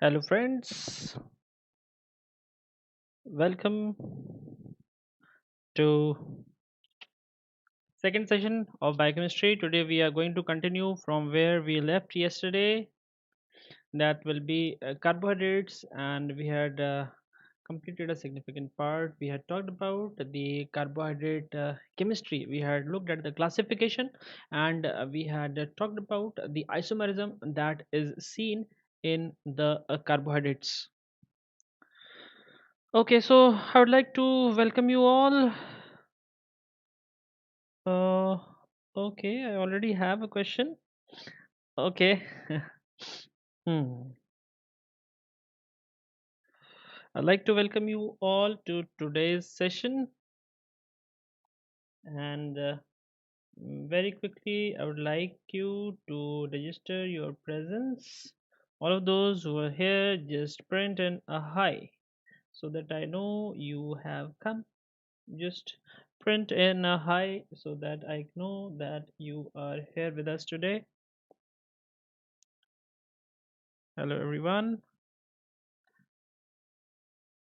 Hello, friends. Welcome to second session of biochemistry. Today we are going to continue from where we left yesterday. That will be carbohydrates, and we had completed a significant part. We had talked about the carbohydrate chemistry. We had looked at the classification, and we had talked about the isomerism that is seen in the carbohydrates. Okay, so I would like to welcome you all. Uh, okay, I already have a question. Okay. hmm. I'd like to welcome you all to today's session. And very quickly, I would like you to register your presence. All of those who are here, just print in a hi so that I know you have come. Just print in a hi so that I know that you are here with us today. Hello, everyone.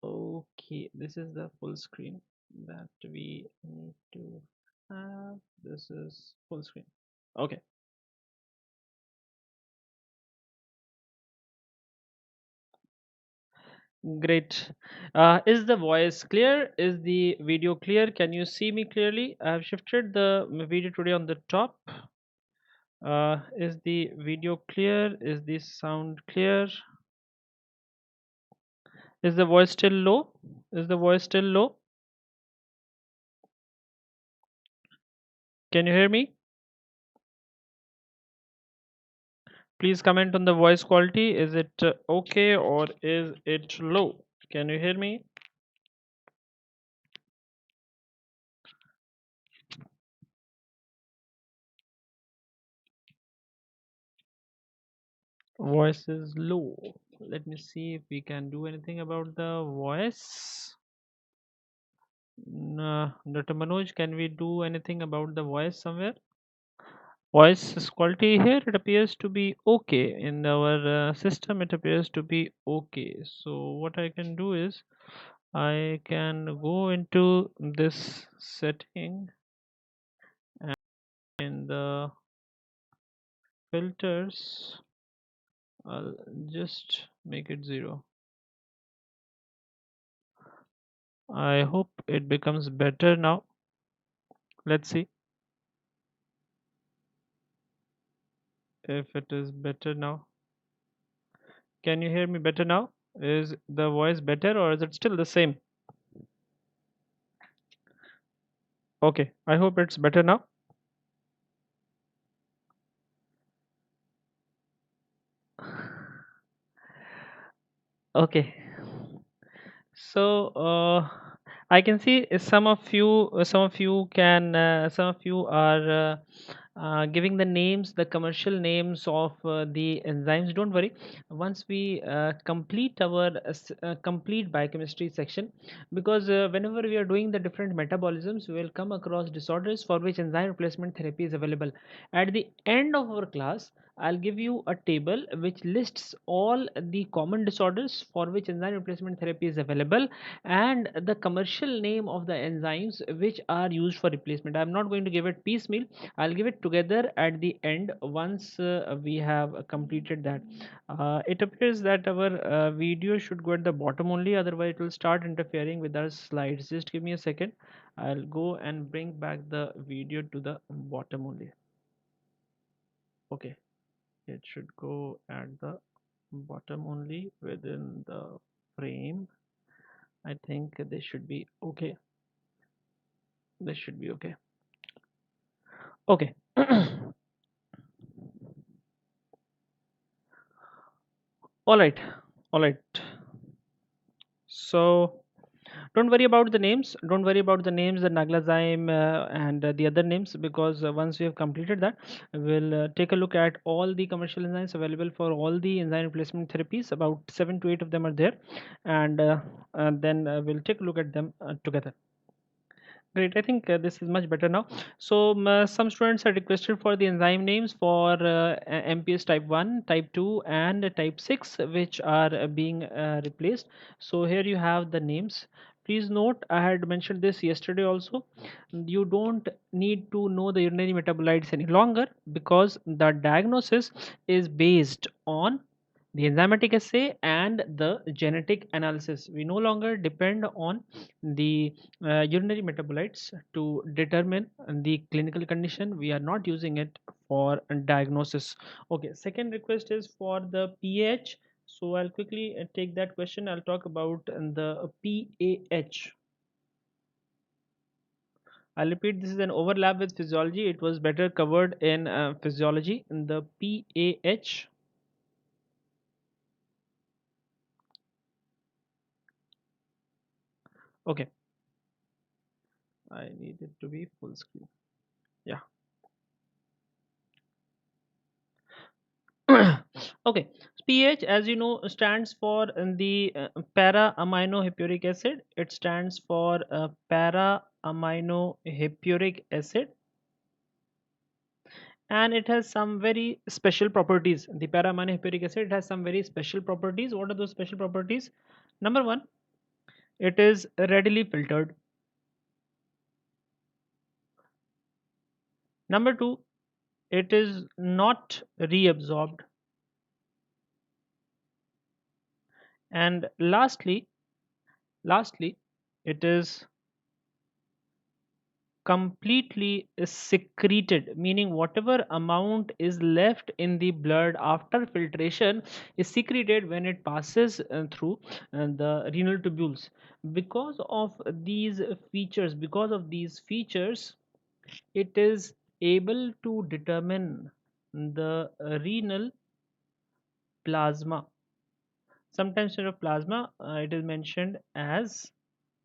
Okay, this is the full screen that we need to have. This is full screen. Okay, great. Is the voice clear? Is the video clear? Can you see me clearly? I have shifted the video today on the top. Is the video clear? Is the sound clear? Is the voice still low? Is the voice still low? Can you hear me? Please comment on the voice quality. Is it okay or is it low? Can you hear me? Voice is low. Let me see if we can do anything about the voice. Dr. Manoj, can we do anything about the voice somewhere? Voice quality here, it appears to be okay. In our system, it appears to be okay. So what I can do is I can go into this setting and in the filters, I'll just make it 0. I hope it becomes better now. Let's see if it is better now. Can you hear me better now? Is the voice better or is it still the same? Okay, I hope it's better now. Okay, so I can see some of you can, some of you are giving the names, the commercial names of the enzymes. Don't worry. Once we complete our complete biochemistry section, because whenever we are doing the different metabolisms, we will come across disorders for which enzyme replacement therapy is available. At the end of our class, I'll give you a table which lists all the common disorders for which enzyme replacement therapy is available and the commercial name of the enzymes which are used for replacement. I'm not going to give it piecemeal. I'll give it together at the end once we have completed that. It appears that our video should go at the bottom only, otherwise it will start interfering with our slides. Just give me a second. I'll go and bring back the video to the bottom only. Okay, it should go at the bottom only within the frame. I think this should be okay. This should be okay. Okay. All right. All right. So don't worry about the names. Don't worry about the names, the Naglazyme and the other names, because once we have completed that, we'll take a look at all the commercial enzymes available for all the enzyme replacement therapies. About 7 to 8 of them are there, and then we'll take a look at them together. Great. I think this is much better now. So, some students are requested for the enzyme names for MPS type 1, type 2, and type 6, which are being replaced. So, here you have the names. Please note, I had mentioned this yesterday also. You don't need to know the urinary metabolites any longer because the diagnosis is based on the enzymatic assay and the genetic analysis. We no longer depend on the urinary metabolites to determine the clinical condition. We are not using it for diagnosis. Okay, second request is for the pH. So I'll quickly take that question. I'll talk about the pAH. I'll repeat, this is an overlap with physiology. It was better covered in physiology. In the pAH. Okay, I need it to be full screen. Yeah. Okay, pH, as you know, stands for the para amino hippuric acid. It stands for para amino hippuric acid, and it has some very special properties. The para amino hippuric acid has some very special properties. What are those special properties? Number one, it is readily filtered. Number two, it is not reabsorbed. And lastly, it is completely secreted, meaning whatever amount is left in the blood after filtration is secreted when it passes through the renal tubules. Because of these features, it is able to determine the renal plasma. Sometimes instead of plasma, it is mentioned as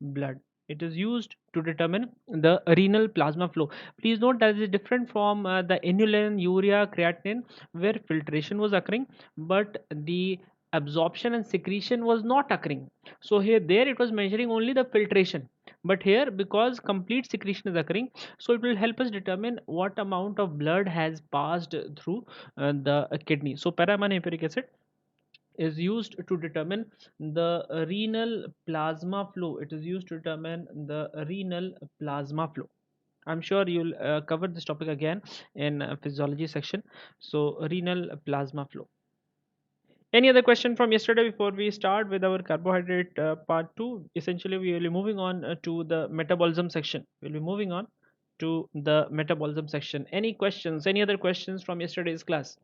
blood. It is used to determine the renal plasma flow. Please note that it is different from the inulin, urea, creatinine, where filtration was occurring, but the absorption and secretion was not occurring. So here, there it was measuring only the filtration, but here, because complete secretion is occurring, so it will help us determine what amount of blood has passed through the kidney. So para-aminohippuric acid is used to determine the renal plasma flow. It is used to determine the renal plasma flow. I'm sure you'll cover this topic again in physiology section. So renal plasma flow. Any other question from yesterday before we start with our carbohydrate part 2? Essentially, we will be moving on to the metabolism section. We'll be moving on to the metabolism section. Any questions? Any other questions from yesterday's class?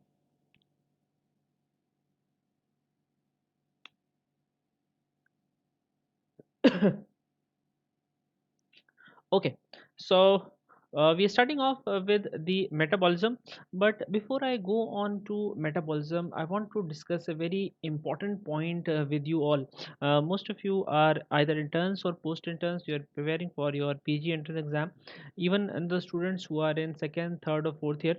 Okay, so we are starting off with the metabolism, but before I go on to metabolism, I want to discuss a very important point with you all. Most of you are either interns or post interns. You are preparing for your PG entrance exam. Even the students who are in second, third, or fourth year,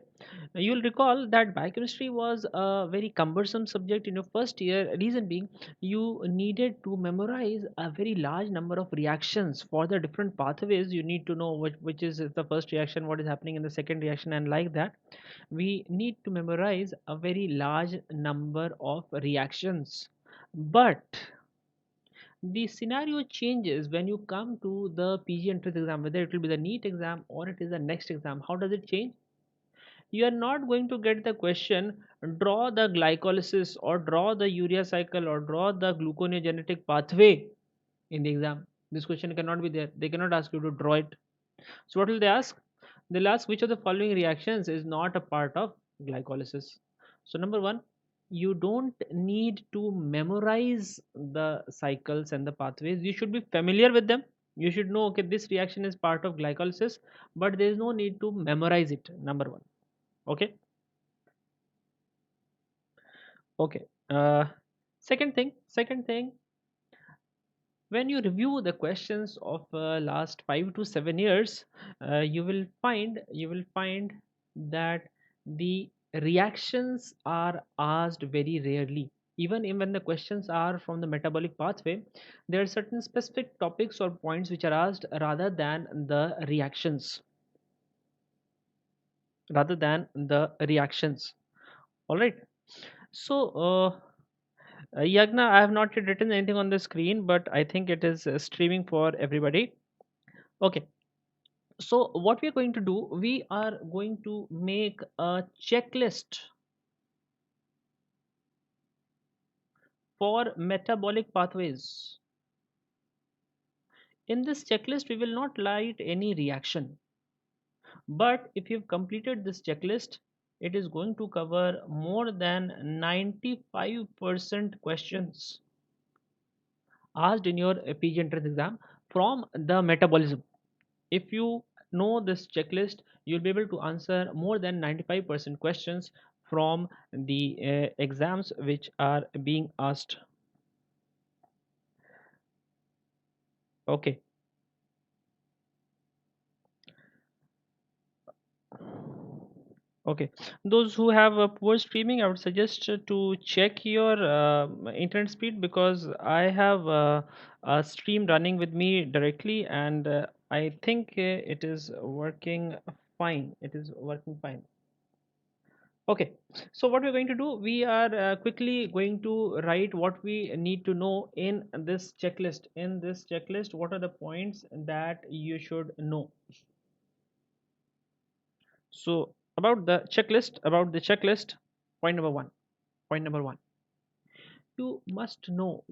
you'll recall that biochemistry was a very cumbersome subject in your first year. Reason being, you needed to memorize a very large number of reactions for the different pathways. You need to know which is the first reaction, what is happening in the second reaction, and like that we need to memorize a very large number of reactions. But the scenario changes when you come to the PG entrance exam, whether it will be the NEET exam or it is the next exam. How does it change? You are not going to get the question, draw the glycolysis or draw the urea cycle or draw the gluconeogenetic pathway in the exam. This question cannot be there. They cannot ask you to draw it. So what will they ask? They'll ask which of the following reactions is not a part of glycolysis. So number one, you don't need to memorize the cycles and the pathways. You should be familiar with them. You should know, okay, this reaction is part of glycolysis, but there is no need to memorize it. Number one. Okay. Okay. Second thing, when you review the questions of last 5 to 7 years, you will find that the reactions are asked very rarely. Even when the questions are from the metabolic pathway, there are certain specific topics or points which are asked rather than the reactions, rather than the reactions. All right. So Yagna, I have not yet written anything on the screen, but I think it is streaming for everybody. Okay. So what we are going to do, we are going to make a checklist for metabolic pathways. In this checklist, we will not light any reaction. But if you've completed this checklist, it is going to cover more than 95% questions asked in your PG entrance exam from the metabolism. If you know this checklist, you'll be able to answer more than 95% questions from the exams which are being asked. Okay. Okay, those who have a poor streaming, I would suggest to check your internet speed, because I have a stream running with me directly, and I think it is working fine. It is working fine. Okay, so what we're going to do, we are quickly going to write what we need to know in this checklist. In this checklist, what are the points that you should know? So about the checklist, point number one. Point number one, you must know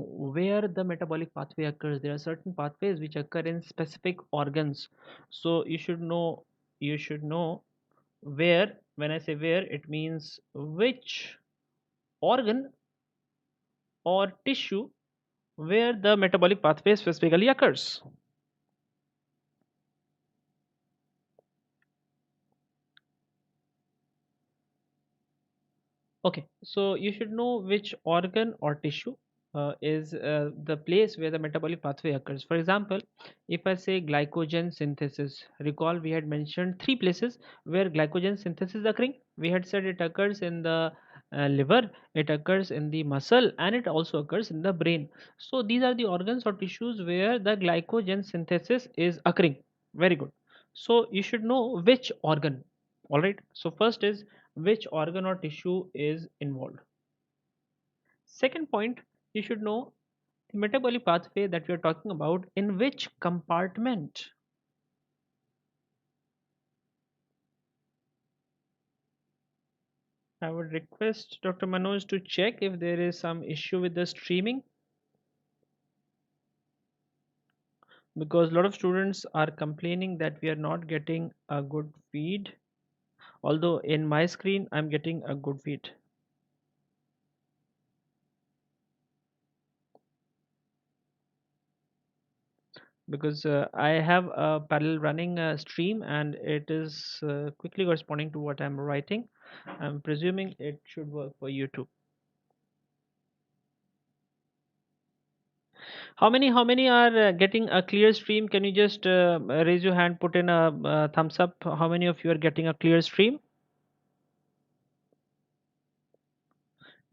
where the metabolic pathway occurs. There are certain pathways which occur in specific organs. So you should know where. When I say where, it means which organ or tissue where the metabolic pathway specifically occurs. Okay, so you should know which organ or tissue is the place where the metabolic pathway occurs. For example, if I say glycogen synthesis, recall we had mentioned three places where glycogen synthesis is occurring. We had said it occurs in the liver, it occurs in the muscle, and it also occurs in the brain. So these are the organs or tissues where the glycogen synthesis is occurring. Very good. So you should know which organ. All right. So first is which organ or tissue is involved. Second point, you should know the metabolic pathway that we are talking about in which compartment. I would request Dr. Manoj to check if there is some issue with the streaming, because a lot of students are complaining that we are not getting a good feed, although in my screen I'm getting a good feed. Because I have a parallel running stream, and it is quickly corresponding to what I'm writing. I'm presuming it should work for you too. How many are getting a clear stream? Can you just raise your hand, put in a thumbs up? How many of you are getting a clear stream?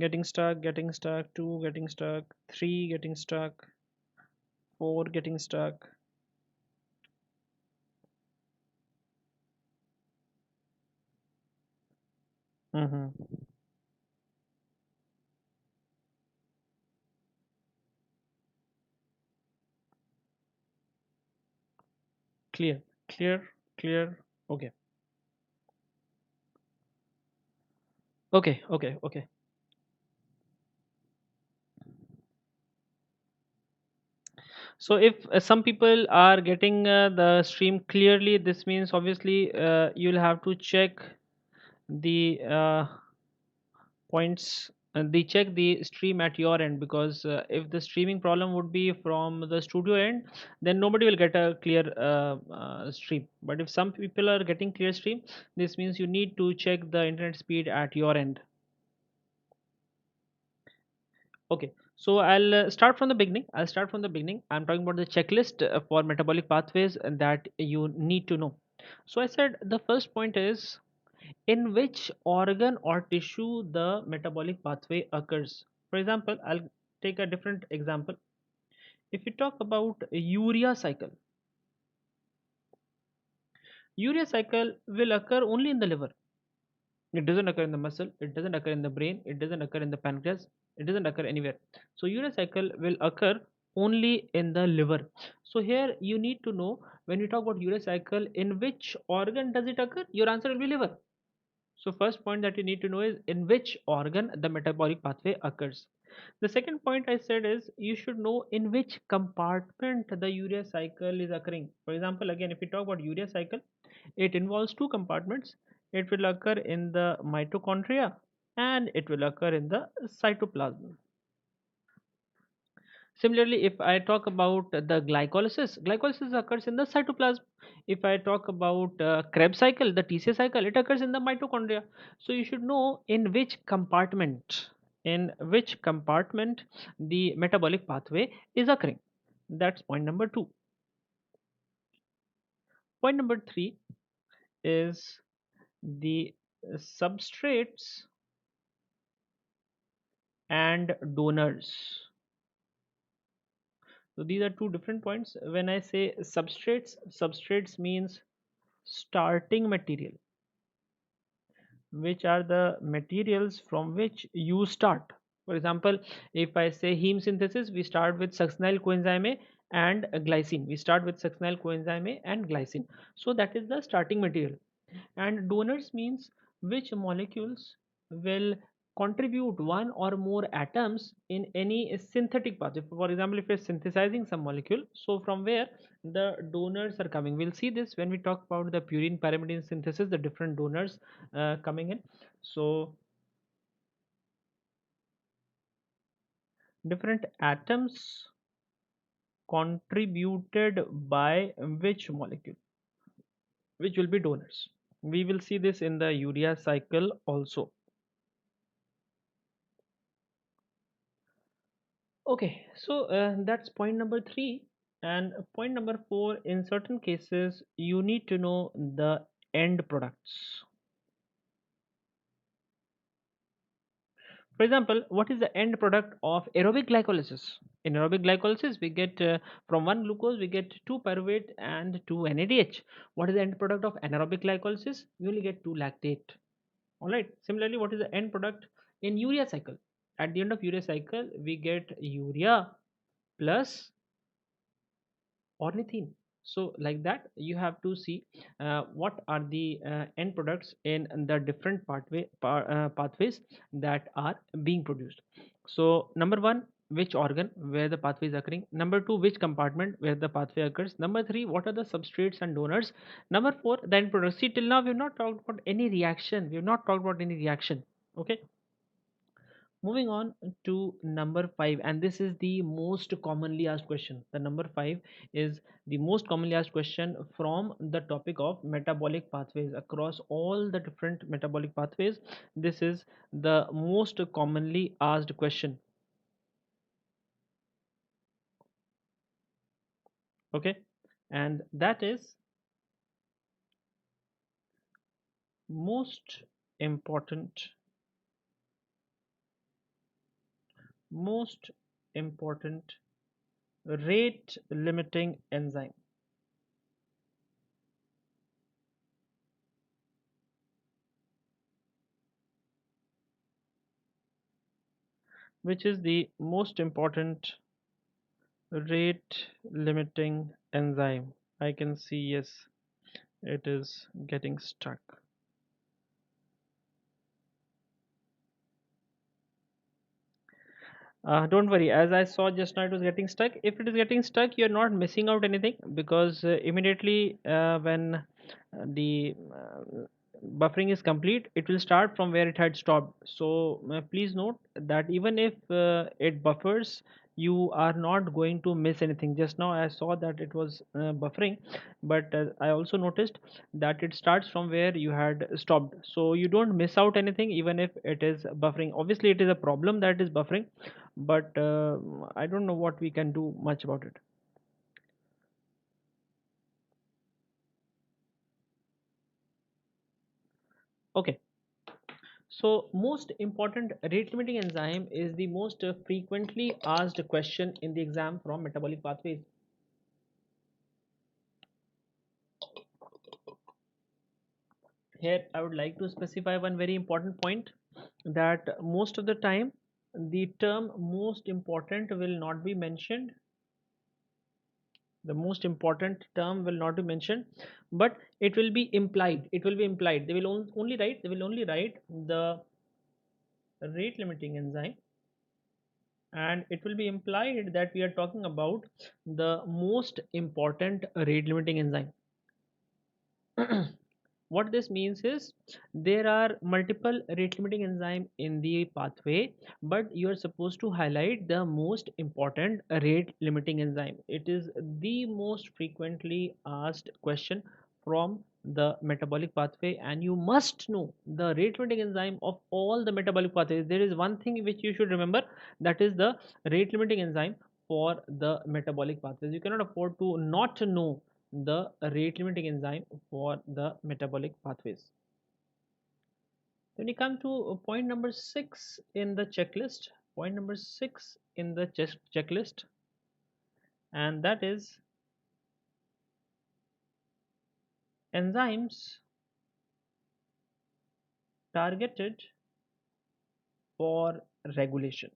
Getting stuck, getting stuck, 2 getting stuck, 3 getting stuck, 4 getting stuck. Mm-hmm. Clear, clear, clear. Okay, okay. So if some people are getting the stream clearly, this means obviously you'll have to check the points, they check the stream at your end, because if the streaming problem would be from the studio end, then nobody will get a clear stream. But if some people are getting clear stream, this means you need to check the internet speed at your end. Okay, so I'll start from the beginning. I'm talking about the checklist for metabolic pathways and that you need to know. So I said the first point is In which organ or tissue the metabolic pathway occurs? For example, I'll take a different example. If we talk about urea cycle, urea cycle will occur only in the liver. It doesn't occur in the muscle, it doesn't occur in the brain, it doesn't occur in the pancreas, it doesn't occur anywhere. So urea cycle will occur only in the liver. So here you need to know, when you talk about urea cycle, in which organ does it occur? Your answer will be liver. So first point that you need to know is in which organ the metabolic pathway occurs. The second point I said is you should know in which compartment the urea cycle is occurring. For example, again, if we talk about urea cycle, it involves two compartments. It will occur in the mitochondria and it will occur in the cytoplasm. Similarly, if I talk about the glycolysis, glycolysis occurs in the cytoplasm. If I talk about Krebs cycle, the TCA cycle, it occurs in the mitochondria. So you should know in which compartment the metabolic pathway is occurring. That's point number two. Point number three is the substrates and donors. So these are two different points. When I say substrates, substrates means starting material, which are the materials from which you start. For example, if I say heme synthesis, we start with succinyl coenzyme A and glycine. We start with succinyl coenzyme A and glycine. So that is the starting material. And donors means which molecules will contribute one or more atoms in any synthetic path. For example, if you're synthesizing some molecule, so from where the donors are coming, we'll see this when we talk about the purine pyrimidine synthesis, the different donors coming in. So different atoms contributed by which molecule, which will be donors. We will see this in the urea cycle also. Okay, so that's point number three. And point number four, in certain cases, you need to know the end products. For example, what is the end product of aerobic glycolysis? In aerobic glycolysis, we get from one glucose, we get two pyruvate and two NADH. What is the end product of anaerobic glycolysis? We only get two lactate. All right. Similarly, what is the end product in urea cycle? At the end of urea cycle, we get urea plus ornithine. So like that you have to see what are the end products in the different pathways that are being produced. So number one, which organ where the pathway is occurring. Number two, which compartment where the pathway occurs. Number three, what are the substrates and donors. Number four, the end products. See, till now we have not talked about any reaction, we have not talked about any reaction. Okay, moving on to number 5, and this is the most commonly asked question. The number 5 is the most commonly asked question from the topic of metabolic pathways. Across all the different metabolic pathways, this is the most commonly asked question. Okay, and that is most important most important rate limiting enzyme, which is the most important rate limiting enzyme. I can see, yes, it is getting stuck. Don't worry, as I saw just now, it was getting stuck. If it is getting stuck, you're not missing out anything, because immediately when the buffering is complete, it will start from where it had stopped. So please note that even if it buffers, you are not going to miss anything. Just now I saw that it was buffering, but I also noticed that it starts from where you had stopped, so you don't miss out anything even if it is buffering. Obviously it is a problem that is buffering, but I don't know what we can do much about it. Okay, so most important rate limiting enzyme is the most frequently asked question in the exam from metabolic pathways. Here I would like to specify one very important point, that most of the time the term most important will not be mentioned. The most important term will not be mentioned, but it will be implied. It will be implied. They will only write the rate limiting enzyme, and it will be implied that we are talking about the most important rate limiting enzyme. What this means is there are multiple rate limiting enzyme in the pathway, but you are supposed to highlight the most important rate limiting enzyme. It is the most frequently asked question from the metabolic pathway, and you must know the rate limiting enzyme of all the metabolic pathways. There is one thing which you should remember, that is the rate limiting enzyme for the metabolic pathways. You cannot afford to not know the rate limiting enzyme for the metabolic pathways. When you come to point number 6 in the checklist, point number 6 in the checklist, and that is enzymes targeted for regulation.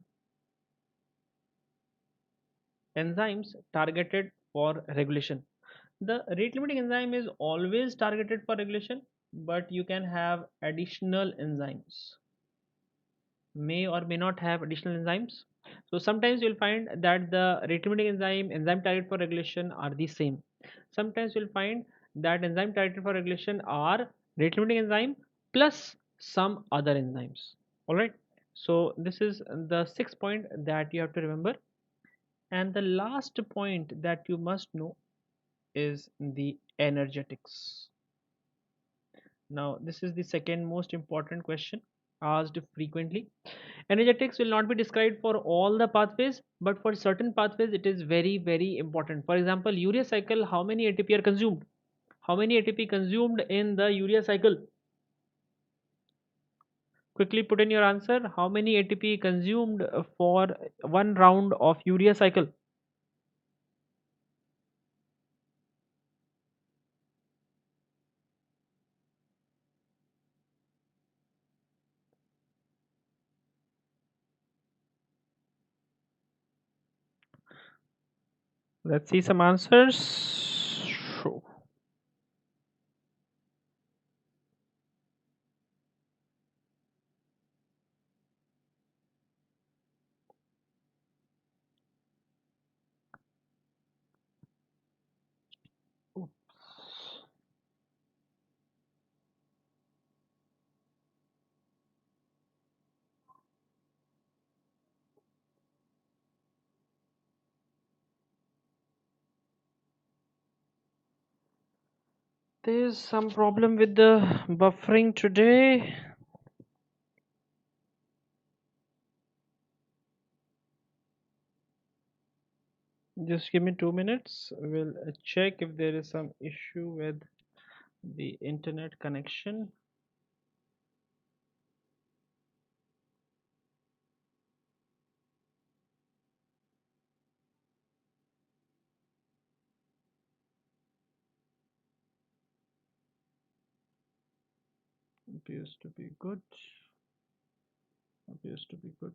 Enzymes targeted for regulation. The rate limiting enzyme is always targeted for regulation, but you can have additional enzymes, may or may not have additional enzymes. So sometimes you'll find that the rate limiting enzyme targeted for regulation are the same. Sometimes you'll find that enzyme targeted for regulation are rate limiting enzyme plus some other enzymes. All right. So this is the sixth point that you have to remember. And the last point that you must know is the energetics. Now, this is the second most important question asked frequently. Energetics will not be described for all the pathways, but for certain pathways it is very, very important. For example, urea cycle, how many ATP are consumed? How many ATP consumed in the urea cycle? Quickly put in your answer. How many ATP consumed for one round of urea cycle? Let's see some answers. Sure. There's some problem with the buffering today. Just give me 2 minutes. We'll check if there is some issue with the internet connection. Appears to be good. Appears to be good.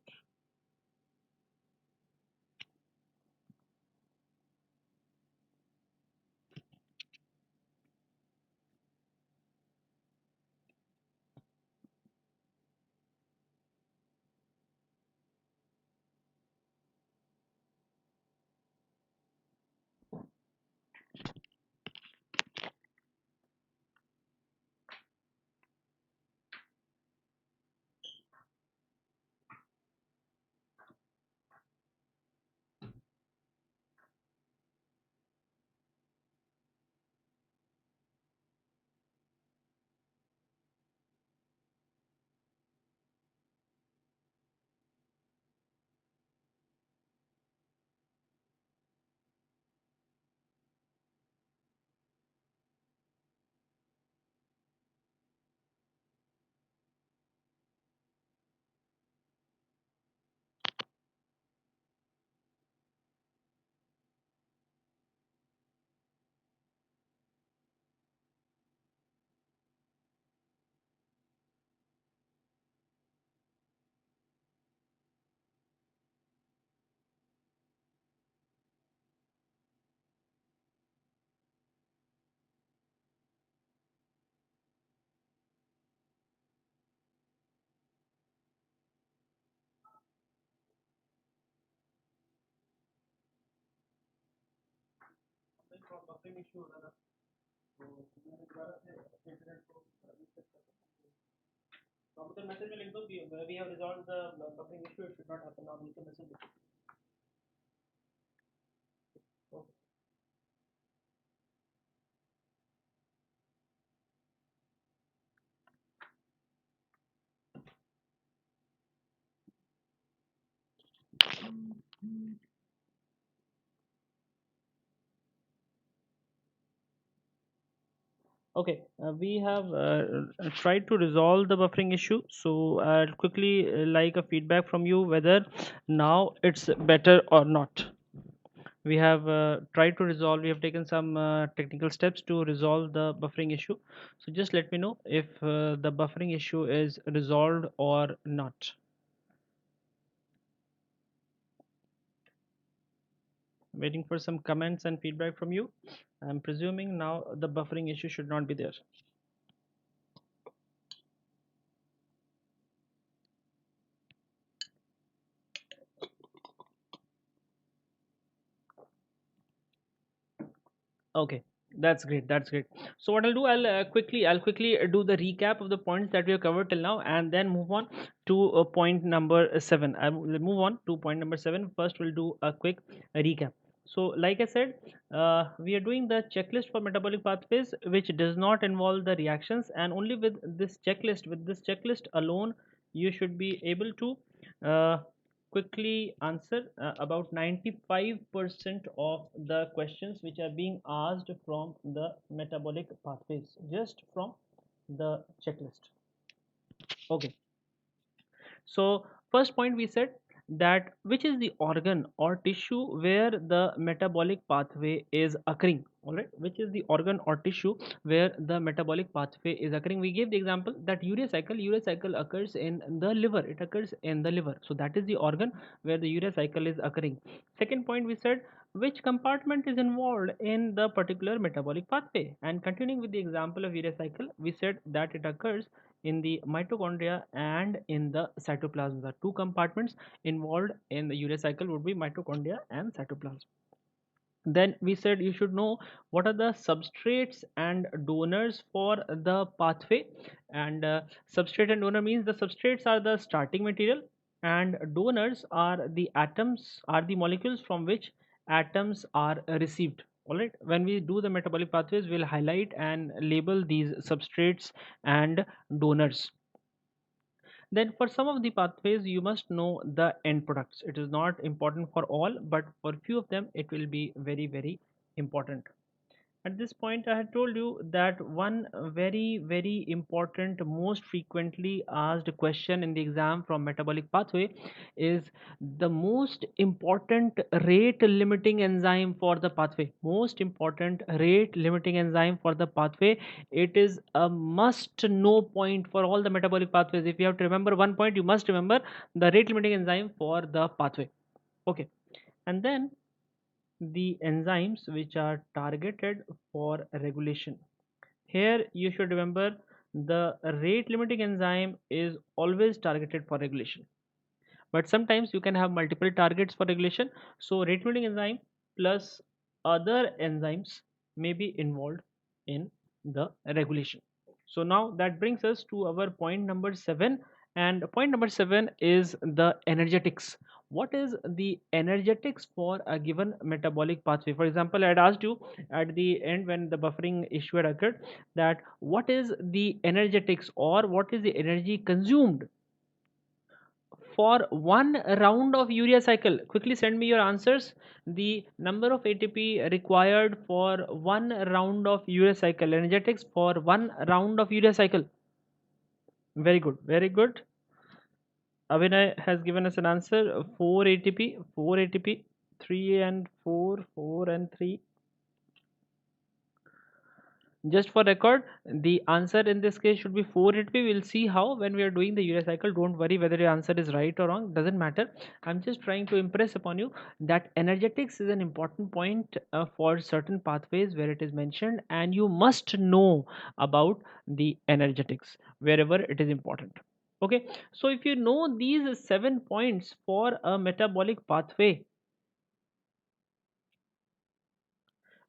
Okay, we have tried to resolve the buffering issue. So I'll quickly like a feedback from you whether now it's better or not. We have tried to resolve, we have taken some technical steps to resolve the buffering issue. So just let me know if the buffering issue is resolved or not. Waiting for some comments and feedback from you. I'm presuming now the buffering issue should not be there. Okay, that's great. That's great. So what I'll do, I'll quickly do the recap of the points that we have covered till now, and then move on to point number seven. I will move on to point number seven. First, we'll do a quick recap. So, like I said, we are doing the checklist for metabolic pathways, which does not involve the reactions, and only with this checklist alone, you should be able to uh, quickly answer about 95% of the questions which are being asked from the metabolic pathways just from the checklist. Okay, so first point we said that which is the organ or tissue where the metabolic pathway is occurring. All right, which is the organ or tissue where the metabolic pathway is occurring. We gave the example that urea cycle occurs in the liver. It occurs in the liver. So that is the organ where the urea cycle is occurring. Second point we said which compartment is involved in the particular metabolic pathway. And continuing with the example of urea cycle, we said that it occurs in the mitochondria and in the cytoplasm. The two compartments involved in the urea cycle would be mitochondria and cytoplasm. Then we said you should know what are the substrates and donors for the pathway. And substrate and donor means the substrates are the starting material, and donors are the atoms, are the molecules from which atoms are received. All right, when we do the metabolic pathways, we'll highlight and label these substrates and donors. Then for some of the pathways you must know the end products. It is not important for all, but for few of them it will be very important. At this point I had told you that one very important, most frequently asked question in the exam from metabolic pathway is the most important rate limiting enzyme for the pathway. Most important rate limiting enzyme for the pathway. It is a must know point for all the metabolic pathways. If you have to remember one point, you must remember the rate limiting enzyme for the pathway. Okay, and then the enzymes which are targeted for regulation. Here you should remember the rate limiting enzyme is always targeted for regulation, but sometimes you can have multiple targets for regulation. So rate limiting enzyme plus other enzymes may be involved in the regulation. So now that brings us to our point number 7, and point number 7 is the energetics. What is the energetics for a given metabolic pathway? For example, I had asked you at the end when the buffering issue had occurred that what is the energetics or what is the energy consumed for one round of urea cycle. Quickly send me your answers. The number of ATP required for one round of urea cycle, energetics for one round of urea cycle. Very good, very good. Avinay has given us an answer, 4 ATP, 4 ATP, 3 and 4, 4 and 3. Just for record, the answer in this case should be 4 ATP. We'll see how when we are doing the urea cycle. Don't worry whether your answer is right or wrong, doesn't matter. I'm just trying to impress upon you that energetics is an important point for certain pathways where it is mentioned, and you must know about the energetics wherever it is important. Okay, so if you know these 7 points for a metabolic pathway,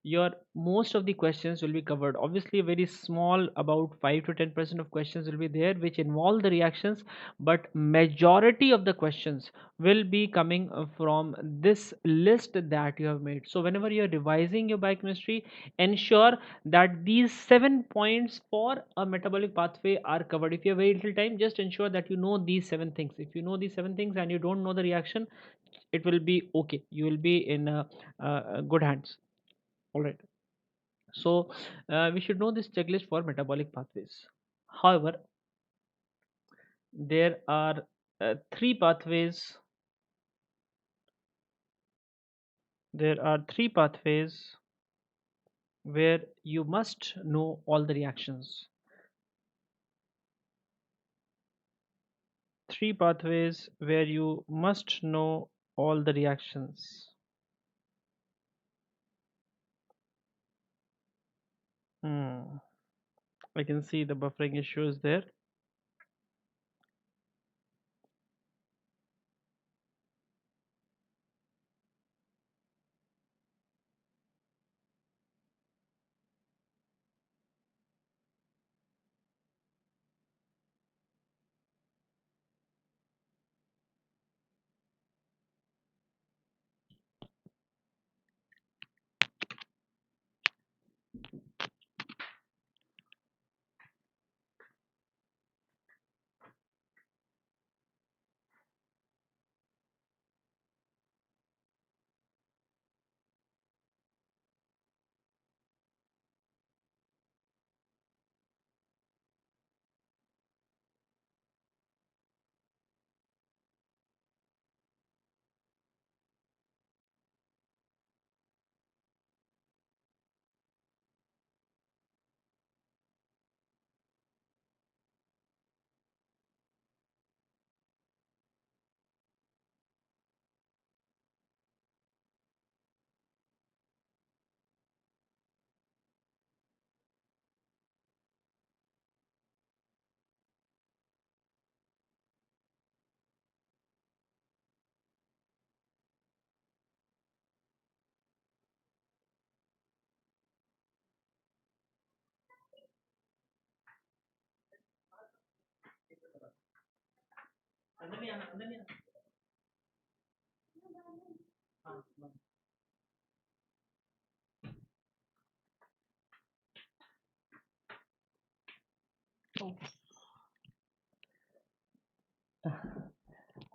your most of the questions will be covered. Obviously a very small, about 5 to 10% of questions will be there which involve the reactions, but majority of the questions will be coming from this list that you have made. So whenever you are revising your biochemistry, ensure that these 7 points for a metabolic pathway are covered. If you have very little time, just ensure that you know these 7 things. If you know these 7 things and you don't know the reaction, it will be okay, you will be in good hands. All right. So we should know this checklist for metabolic pathways. However, there are three pathways. There are three pathways where you must know all the reactions. Three pathways where you must know all the reactions. Hmm. I can see the buffering issue is there.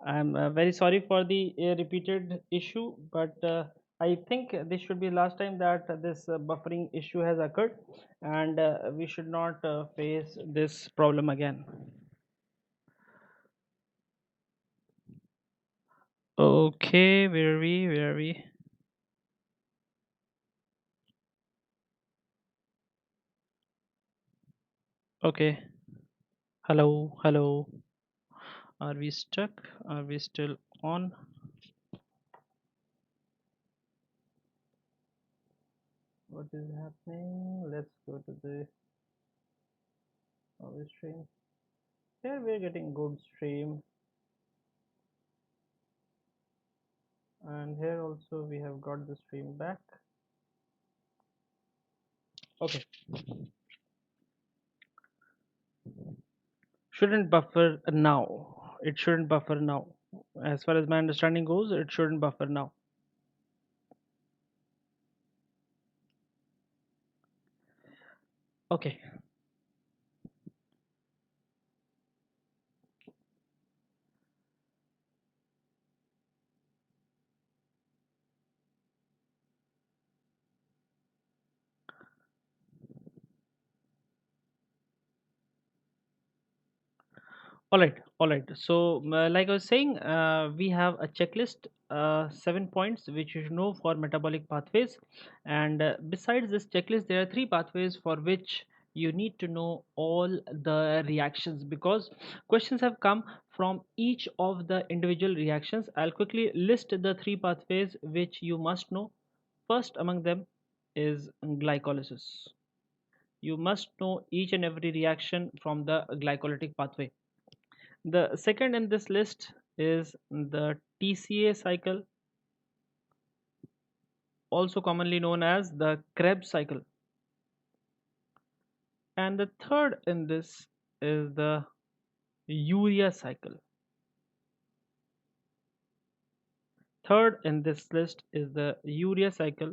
I'm very sorry for the repeated issue, but I think this should be last time that this buffering issue has occurred, and we should not face this problem again. Okay, where are we? Where are we? Okay. Hello, hello. Are we stuck? Are we still on? What is happening? Let's go to the our stream. Here we're getting good stream, and here also we have got the stream back. Okay. Shouldn't buffer now. It shouldn't buffer now. As far as my understanding goes, it shouldn't buffer now. Okay. All right, all right. So, like I was saying, we have a checklist, 7 points which you should know for metabolic pathways. And besides this checklist, there are three pathways for which you need to know all the reactions, because questions have come from each of the individual reactions. I'll quickly list the three pathways which you must know. First among them is glycolysis. You must know each and every reaction from the glycolytic pathway. The second in this list is the TCA cycle. also commonly known as the Krebs cycle. And the third in this is the Urea cycle. Third in this list is the Urea cycle.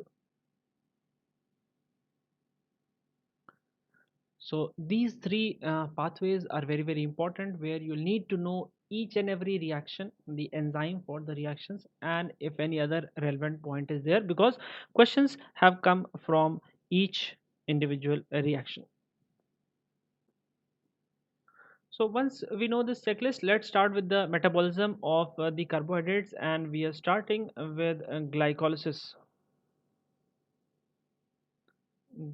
So these three pathways are very very important, where you'll need to know each and every reaction, the enzyme for the reactions, and if any other relevant point is there, because questions have come from each individual reaction. So once we know this checklist, let's start with the metabolism of the carbohydrates, and we are starting with glycolysis.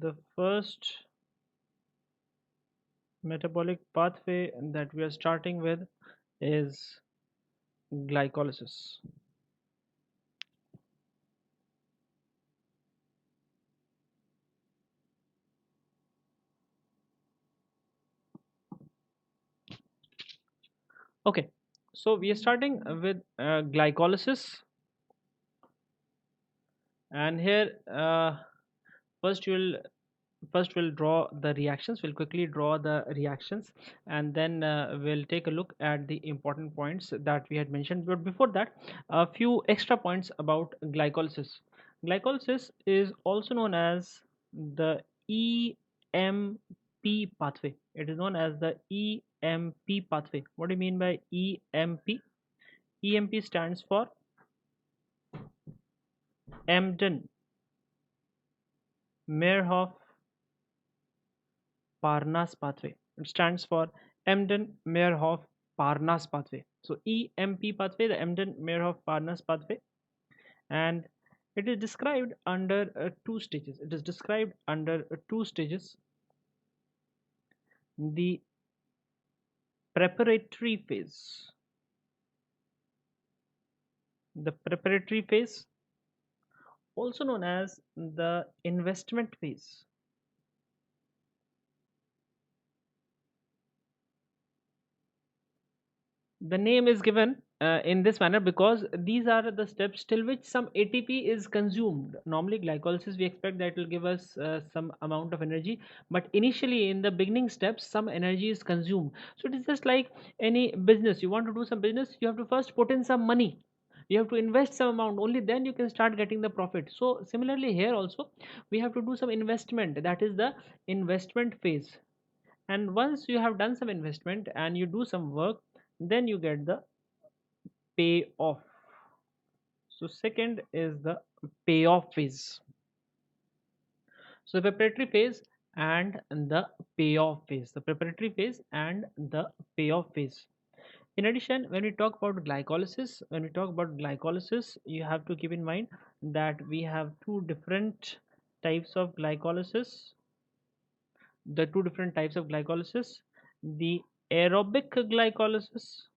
The first metabolic pathway that we are starting with is glycolysis. Okay, so we are starting with glycolysis, and here first you'll first we'll draw the reactions. We'll quickly draw the reactions, and then we'll take a look at the important points that we had mentioned. But before that, a few extra points about glycolysis. Glycolysis is also known as the EMP pathway. It is known as the EMP pathway. What do you mean by EMP? EMP stands for Emden Meyerhoff Parnas pathway. It stands for Emden Meyerhoff Parnas pathway. So EMP pathway, the Emden Meyerhoff Parnas pathway, and it is described under two stages. It is described under two stages. The preparatory phase. The preparatory phase, also known as the investment phase. The name is given in this manner because these are the steps till which some ATP is consumed. Normally glycolysis, we expect that it will give us some amount of energy, but initially in the beginning steps some energy is consumed. So it is just like any business. You want to do some business, you have to first put in some money, you have to invest some amount, only then you can start getting the profit. So similarly here also we have to do some investment, that is the investment phase. And once you have done some investment and you do some work, then you get the payoff. So second is the payoff phase. So the preparatory phase and the payoff phase. The preparatory phase and the payoff phase. In addition, when we talk about glycolysis, you have to keep in mind that we have two different types of glycolysis. The two different types of glycolysis, the aerobic glycolysis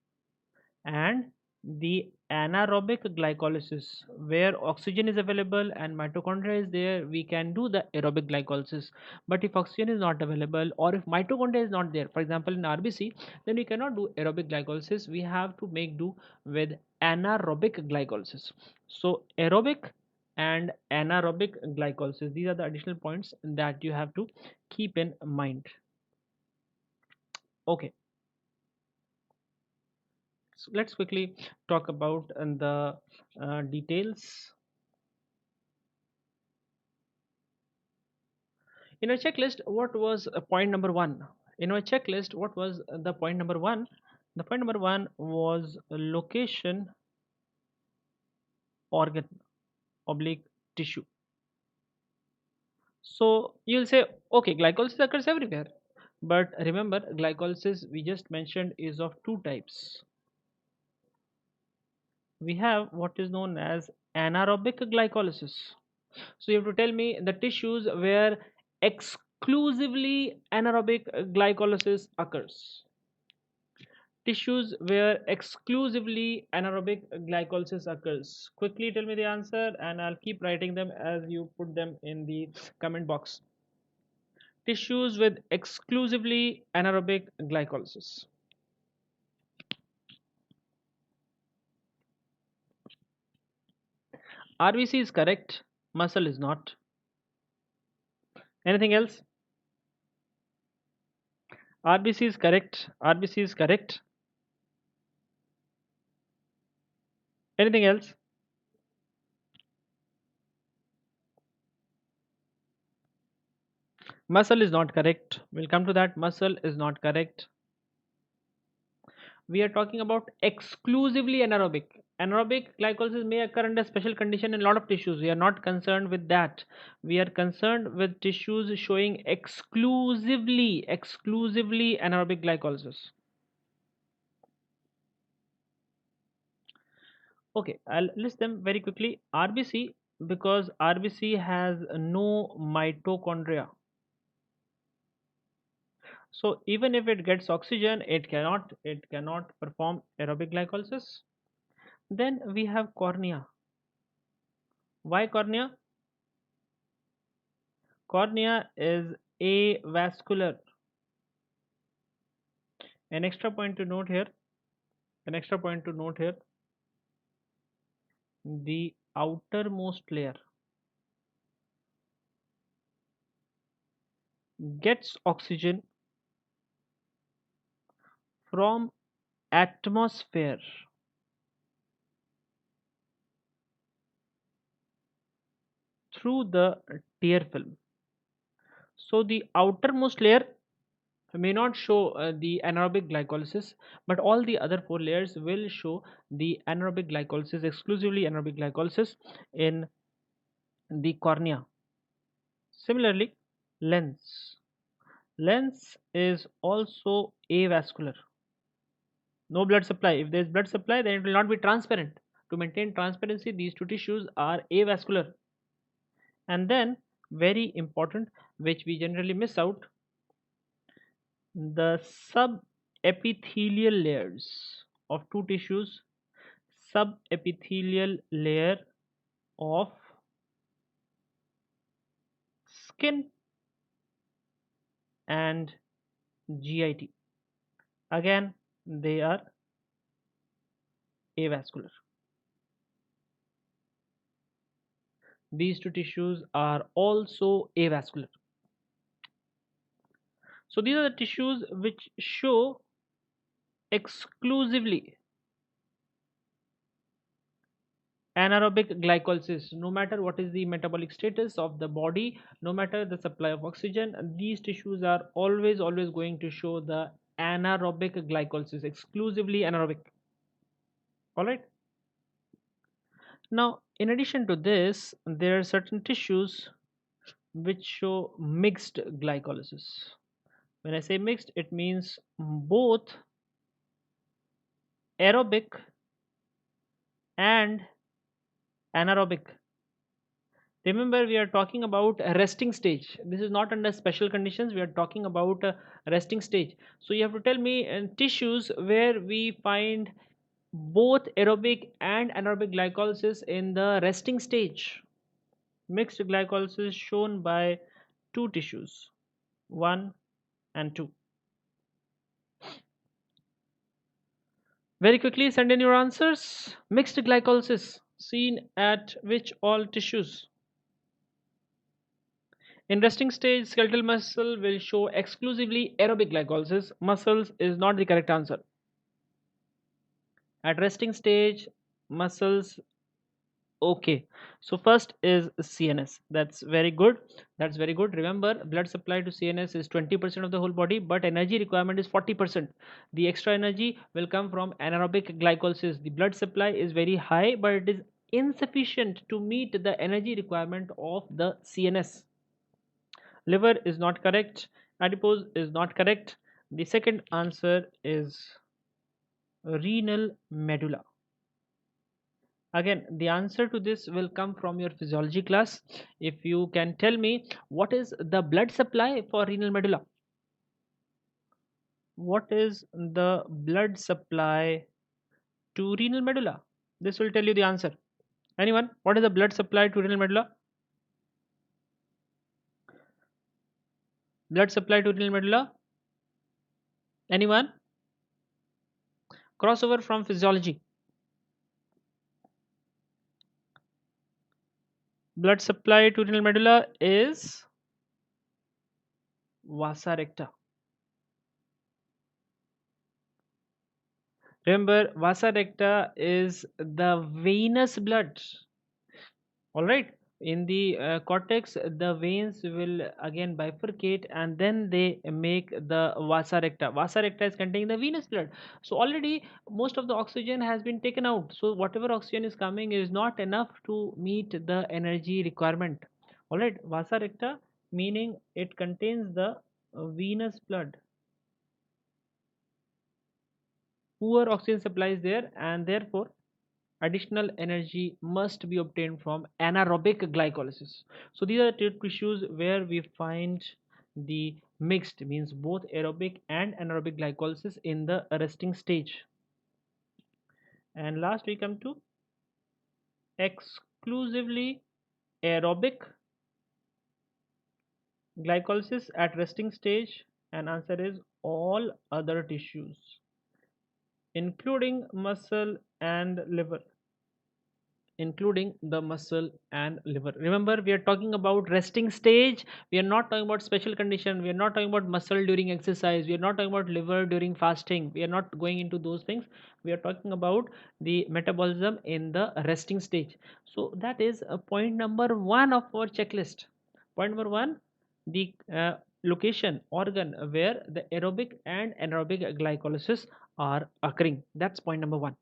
and the anaerobic glycolysis, where oxygen is available and mitochondria is there, we can do the aerobic glycolysis. But if oxygen is not available or if mitochondria is not there, for example in RBC, then we cannot do aerobic glycolysis. We have to make do with anaerobic glycolysis. So aerobic and anaerobic glycolysis, these are the additional points that you have to keep in mind. Okay, so let's quickly talk about the details. In our checklist, what was point number one? In our checklist, what was the point number one? The point number one was location, organ, oblique, tissue. So you'll say, okay, glycolysis occurs everywhere. But remember, glycolysis we just mentioned is of two types. We have what is known as anaerobic glycolysis. So you have to tell me the tissues where exclusively anaerobic glycolysis occurs. Tissues where exclusively anaerobic glycolysis occurs. Quickly tell me the answer and I'll keep writing them as you put them in the comment box. Tissues with exclusively anaerobic glycolysis. RBC is correct. Muscle is not. Anything else? RBC is correct. RBC is correct. Anything else? Muscle is not correct. We'll come to that. Muscle is not correct. We are talking about exclusively anaerobic. Anaerobic glycolysis may occur under special condition in a lot of tissues. We are not concerned with that. We are concerned with tissues showing exclusively anaerobic glycolysis. Okay, I'll list them very quickly. RBC, because RBC has no mitochondria. So even if it gets oxygen, it cannot perform aerobic glycolysis. Then we have cornea. Why cornea? Cornea is avascular. An extra point to note here, an extra point to note here, the outermost layer gets oxygen from atmosphere through the tear film. So the outermost layer may not show the anaerobic glycolysis, but all the other four layers will show the anaerobic glycolysis, exclusively anaerobic glycolysis in the cornea. Similarly, lens. Lens is also avascular. No blood supply. If there is blood supply, then it will not be transparent. To maintain transparency, these two tissues are avascular. And then, very important, which we generally miss out, the subepithelial layers of two tissues, subepithelial layer of skin and GIT. Again, they are avascular. These two tissues are also avascular. So these are the tissues which show exclusively anaerobic glycolysis. No matter what is the metabolic status of the body, no matter the supply of oxygen, these tissues are always going to show the anaerobic glycolysis, exclusively anaerobic. All right. Now, in addition to this, there are certain tissues which show mixed glycolysis. When I say mixed, it means both aerobic and anaerobic. Remember, we are talking about a resting stage. This is not under special conditions. We are talking about a resting stage. So you have to tell me tissues where we find both aerobic and anaerobic glycolysis in the resting stage. Mixed glycolysis shown by two tissues, 1 and 2. Very quickly send in your answers. Mixed glycolysis seen at which all tissues? In resting stage, skeletal muscle will show exclusively aerobic glycolysis. Muscles is not the correct answer. At resting stage, muscles, okay. So first is CNS. That's very good. That's very good. Remember, blood supply to CNS is 20% of the whole body, but energy requirement is 40%. The extra energy will come from anaerobic glycolysis. The blood supply is very high, but it is insufficient to meet the energy requirement of the CNS. Liver is not correct. Adipose is not correct. The second answer is renal medulla. Again, the answer to this will come from your physiology class. If you can tell me what is the blood supply for renal medulla? What is the blood supply to renal medulla? This will tell you the answer. Anyone? What is the blood supply to renal medulla? Blood supply to renal medulla? Anyone? Crossover from physiology. blood supply to renal medulla is vasa recta. Remember, vasa recta is the venous blood. All right. In the cortex, the veins will again bifurcate and then they make the vasa recta. Vasa recta is containing the venous blood. So already most of the oxygen has been taken out. So whatever oxygen is coming is not enough to meet the energy requirement. All right. Vasa recta meaning it contains the venous blood. Poor oxygen supply is there, and therefore additional energy must be obtained from anaerobic glycolysis. So these are the tissues where we find the mixed, means both aerobic and anaerobic glycolysis in the resting stage. And last we come to exclusively aerobic glycolysis at resting stage, and answer is all other tissues including muscle and liver, including the muscle and liver. Remember, we are talking about resting stage. We are not talking about special condition. We are not talking about muscle during exercise. We are not talking about liver during fasting. We are not going into those things. We are talking about the metabolism in the resting stage. So that is a point number one of our checklist. Point number one, the location organ where the aerobic and anaerobic glycolysis are occurring. That's point number one.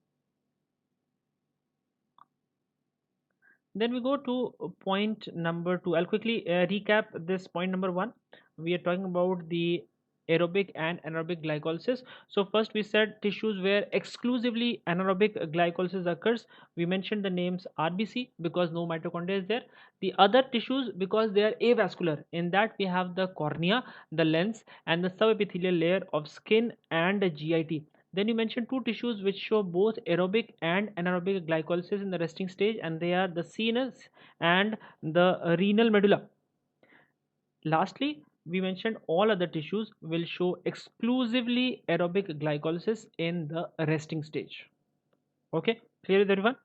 Then we go to point number two. I'll quickly recap this point number one. We are talking about the aerobic and anaerobic glycolysis. So first we said tissues where exclusively anaerobic glycolysis occurs. We mentioned the names RBC because no mitochondria is there. The other tissues because they are avascular. In that we have the cornea, the lens, and the subepithelial layer of skin and the GIT. Then you mentioned two tissues which show both aerobic and anaerobic glycolysis in the resting stage, and they are the CNS and the renal medulla. Lastly, we mentioned all other tissues will show exclusively aerobic glycolysis in the resting stage. Okay, clear with everyone?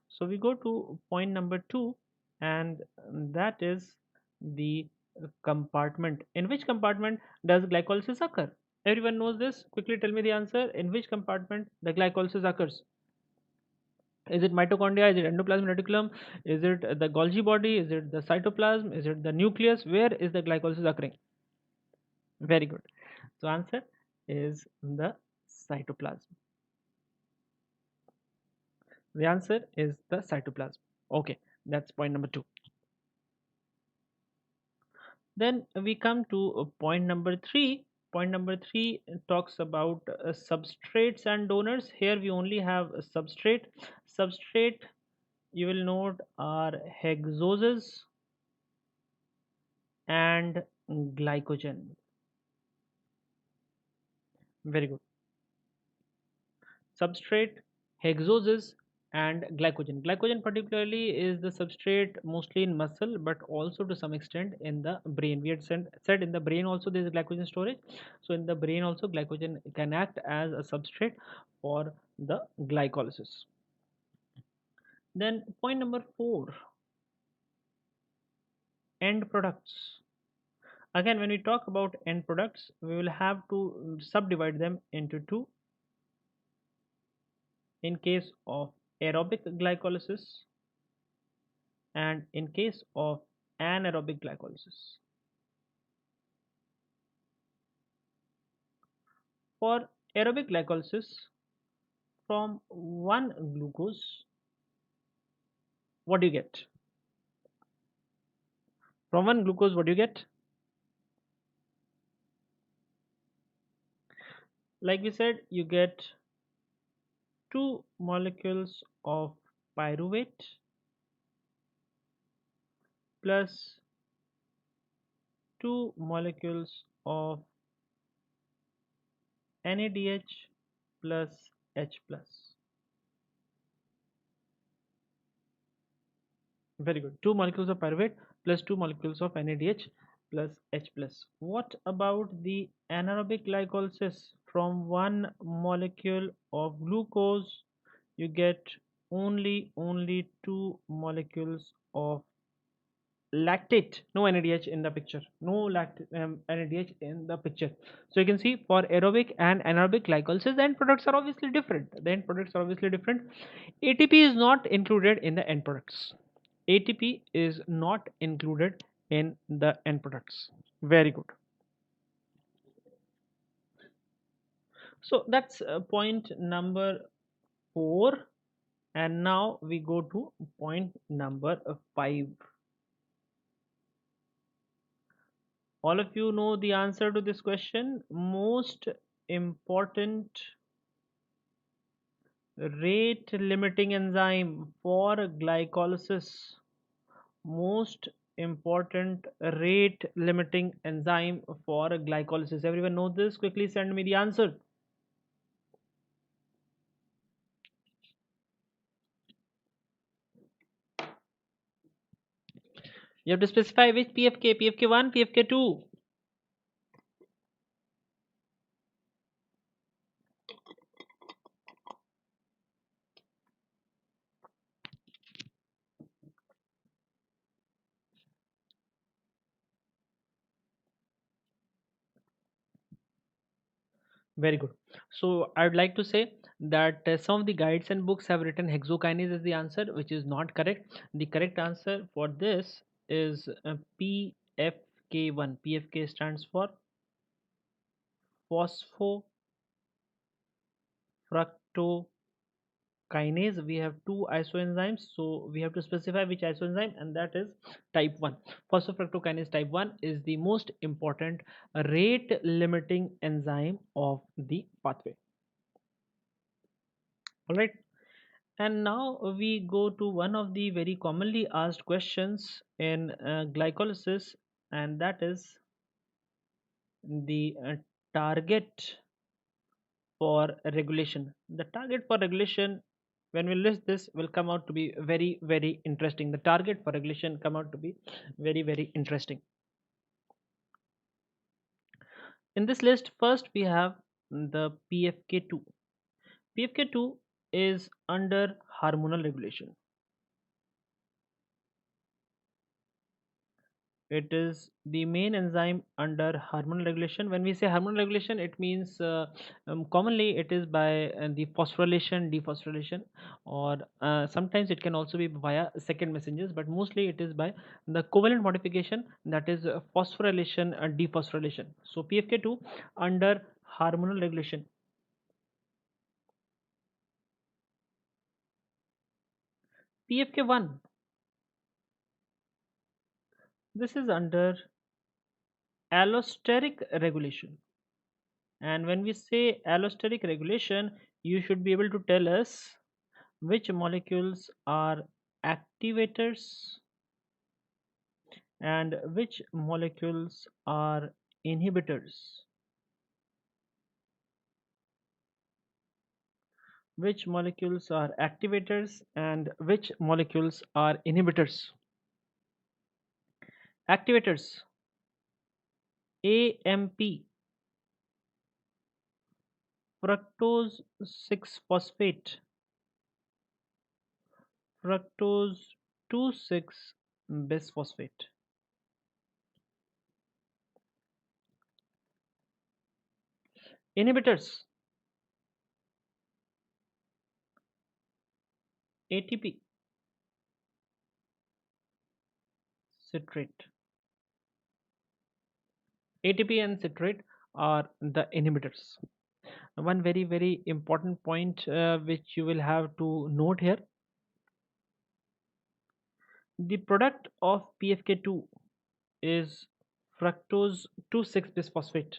So we go to point number two, and that is the compartment. In which compartment does glycolysis occur? Everyone knows this. Quickly tell me the answer. In which compartment the glycolysis occurs? Is it mitochondria? Is it endoplasmic reticulum? Is it the Golgi body? Is it the cytoplasm? Is it the nucleus? Where is the glycolysis occurring? Very good. So answer is the cytoplasm. The answer is the cytoplasm. Okay, that's point number two. Then we come to point number three. Point number three talks about substrates and donors. Here we only have a substrate. Substrate, you will note, are hexoses and glycogen. Very good. Substrate, hexoses, and glycogen. Glycogen particularly is the substrate mostly in muscle, but also to some extent in the brain. We had said in the brain also there is glycogen storage. So in the brain also glycogen can act as a substrate for the glycolysis. Then point number four, end products. Again, when we talk about end products, we will have to subdivide them into two. In case of aerobic glycolysis and in case of anaerobic glycolysis. For aerobic glycolysis, from one glucose, what do you get? From one glucose, what do you get? Like we said, you get two molecules of pyruvate plus two molecules of NADH plus H plus. Very good. Two molecules of pyruvate plus two molecules of NADH plus H plus. What about the anaerobic glycolysis? From one molecule of glucose, you get only two molecules of lactate, no NADH in the picture, no NADH in the picture. So you can see for aerobic and anaerobic glycolysis, the end products are obviously different. ATP is not included in the end products. ATP is not included in the end products. Very good. So that's point number 4. And now we go to point number 5. All of you know the answer to this question. Most important rate limiting enzyme for glycolysis. Most important rate limiting enzyme for glycolysis. Everyone know this? Quickly send me the answer. You have to specify which PFK, PFK1, PFK2. Very good. So I would like to say that some of the guides and books have written hexokinase as the answer, which is not correct. The correct answer for this is PFK1. PFK stands for phosphofructokinase. We have two isoenzymes, so we have to specify which isoenzyme, and that is type 1. Phosphofructokinase type 1 is the most important rate limiting enzyme of the pathway. All right. And now we go to one of the very commonly asked questions in glycolysis, and that is the target for regulation. The target for regulation, when we list this, will come out to be very, very interesting. The target for regulation come out to be very, very interesting. In this list, first we have the PFK2. PFK2 is under hormonal regulation. It is the main enzyme under hormonal regulation. When we say hormonal regulation, it means commonly it is by the phosphorylation, dephosphorylation, or sometimes it can also be via second messengers, but mostly it is by the covalent modification, that is phosphorylation and dephosphorylation. So PFK2 under hormonal regulation. PFK1, this is under allosteric regulation. And when we say allosteric regulation, you should be able to tell us which molecules are activators and which molecules are inhibitors. Which molecules are activators and which molecules are inhibitors. Activators: AMP, fructose 6 phosphate, fructose 2,6 bisphosphate. Inhibitors: ATP, citrate. ATP and citrate are the inhibitors. One very, very important point which you will have to note here: the product of PFK2 is fructose 2,6 bisphosphate,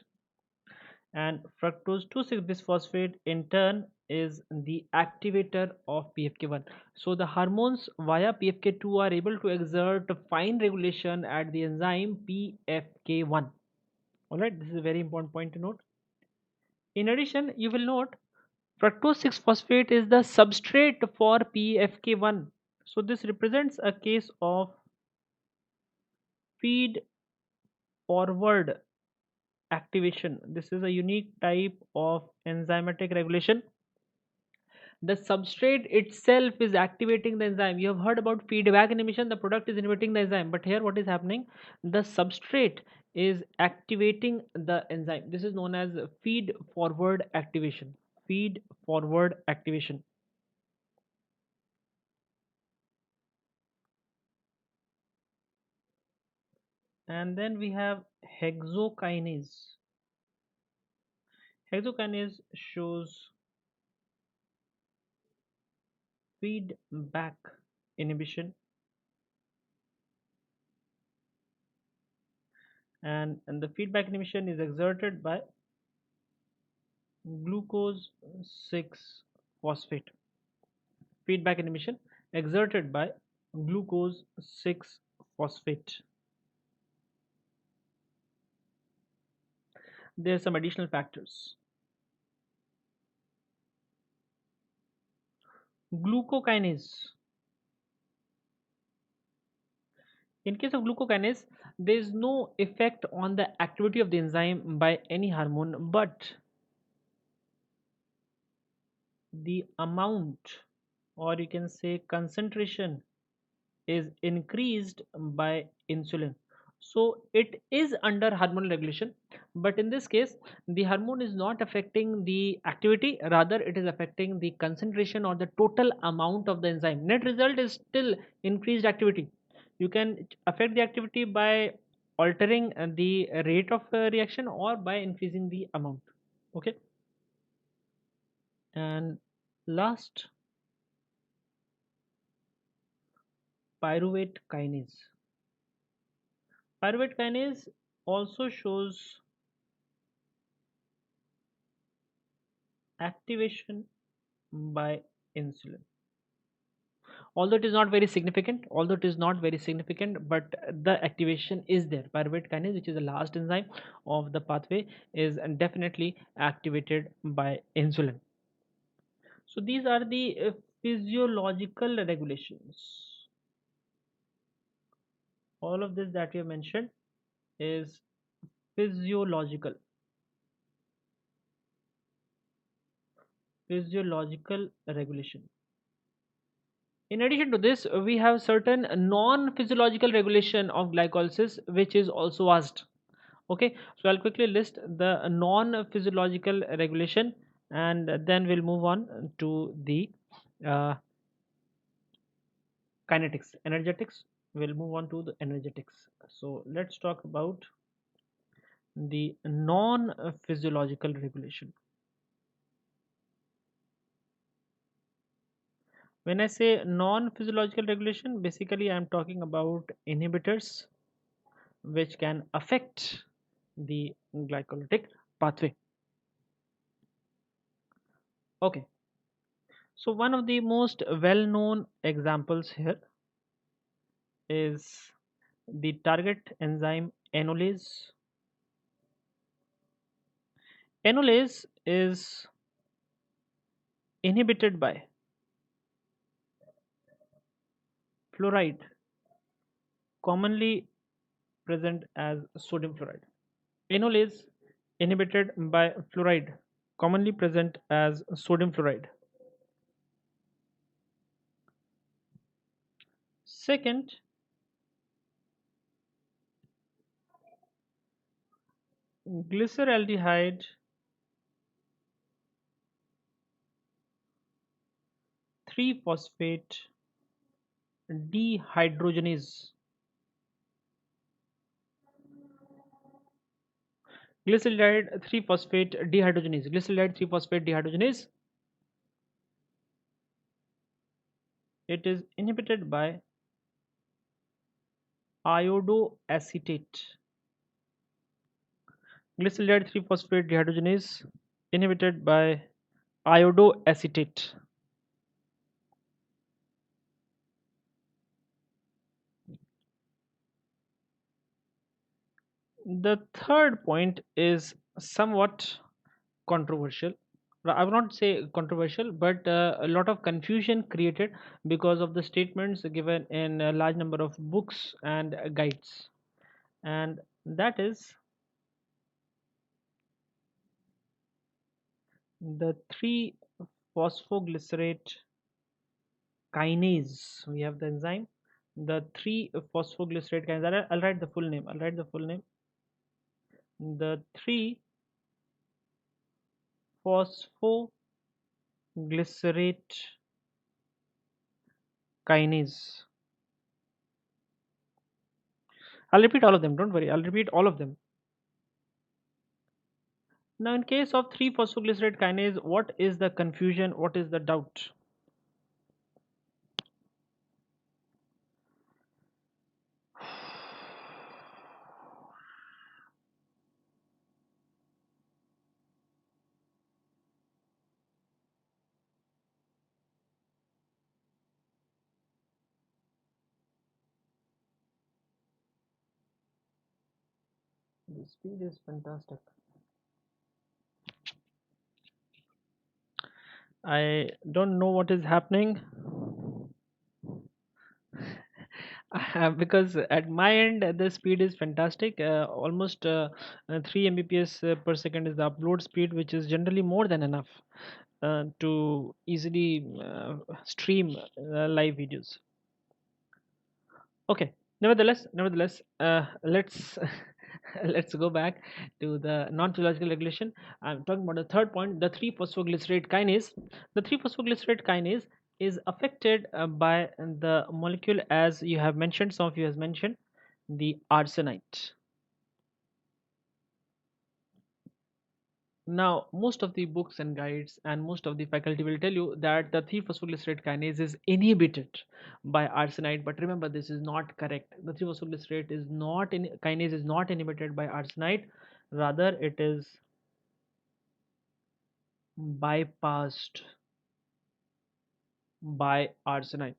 and fructose 2,6 bisphosphate in turn is the activator of PFK1. So the hormones via PFK2 are able to exert fine regulation at the enzyme PFK1. All right, this is a very important point to note. In addition, you will note fructose 6 phosphate is the substrate for PFK1. So this represents a case of feed forward activation. This is a unique type of enzymatic regulation The substrate itself is activating the enzyme. You have heard about feedback inhibition, the product is inhibiting the enzyme, but here what is happening? The substrate is activating the enzyme. This is known as feed forward activation. Feed forward activation. And then we have hexokinase. Hexokinase shows feedback inhibition, and the feedback inhibition is exerted by glucose 6 phosphate. Feedback inhibition exerted by glucose 6 phosphate. There are some additional factors. Glucokinase. In case of glucokinase, there is no effect on the activity of the enzyme by any hormone, but the amount, or you can say concentration, is increased by insulin. So it is under hormonal regulation, but in this case the hormone is not affecting the activity, rather it is affecting the concentration or the total amount of the enzyme. Net result is still increased activity. You can affect the activity by altering the rate of reaction or by increasing the amount. Okay. And last, pyruvate kinase. Pyruvate kinase also shows activation by insulin. Although it is not very significant, but the activation is there. Pyruvate kinase, which is the last enzyme of the pathway, is definitely activated by insulin. So these are the physiological regulations. All of this that we have mentioned is physiological. Physiological regulation. In addition to this, we have certain non-physiological regulation of glycolysis, which is also asked. Okay, so I'll quickly list the non-physiological regulation, and then we'll move on to the uh, kinetics, energetics. We'll move on to the energetics. So let's talk about the non-physiological regulation. When I say non-physiological regulation, basically I'm talking about inhibitors which can affect the glycolytic pathway. Okay, so one of the most well-known examples here is the target enzyme enolase. Enolase is inhibited by fluoride, commonly present as sodium fluoride. Enolase inhibited by fluoride, commonly present as sodium fluoride. Second, glyceraldehyde 3 phosphate dehydrogenase. Glyceraldehyde 3 phosphate dehydrogenase. Glyceraldehyde 3 phosphate dehydrogenase. It is inhibited by iodoacetate. Glyceraldehyde 3 phosphate dehydrogenase inhibited by iodoacetate. The third point is somewhat controversial. I will not say controversial, but a lot of confusion created because of the statements given in a large number of books and guides, and that is the 3 phosphoglycerate kinase. We have the enzyme, the 3 phosphoglycerate kinase. I'll write the full name. I'll write the full name. The 3 phosphoglycerate kinase. I'll repeat all of them. Don't worry. I'll repeat all of them. Now, in case of 3 phosphoglycerate kinase, what is the confusion? What is the doubt? The speed is fantastic. I don't know what is happening. Because at my end the speed is fantastic, almost 3 mbps per second is the upload speed, which is generally more than enough to easily stream live videos. Okay, nevertheless, let's let's go back to the non-physiological regulation. I'm talking about the third point, the 3 phosphoglycerate kinase. The 3 phosphoglycerate kinase is affected by the molecule, as you have mentioned, some of you has mentioned, the arsenite. Now, most of the books and guides and most of the faculty will tell you that the 3-phosphoglycerate kinase is inhibited by arsenite, but remember, this is not correct. The 3-phosphoglycerate is not in kinase is not inhibited by arsenite, rather it is bypassed by arsenite.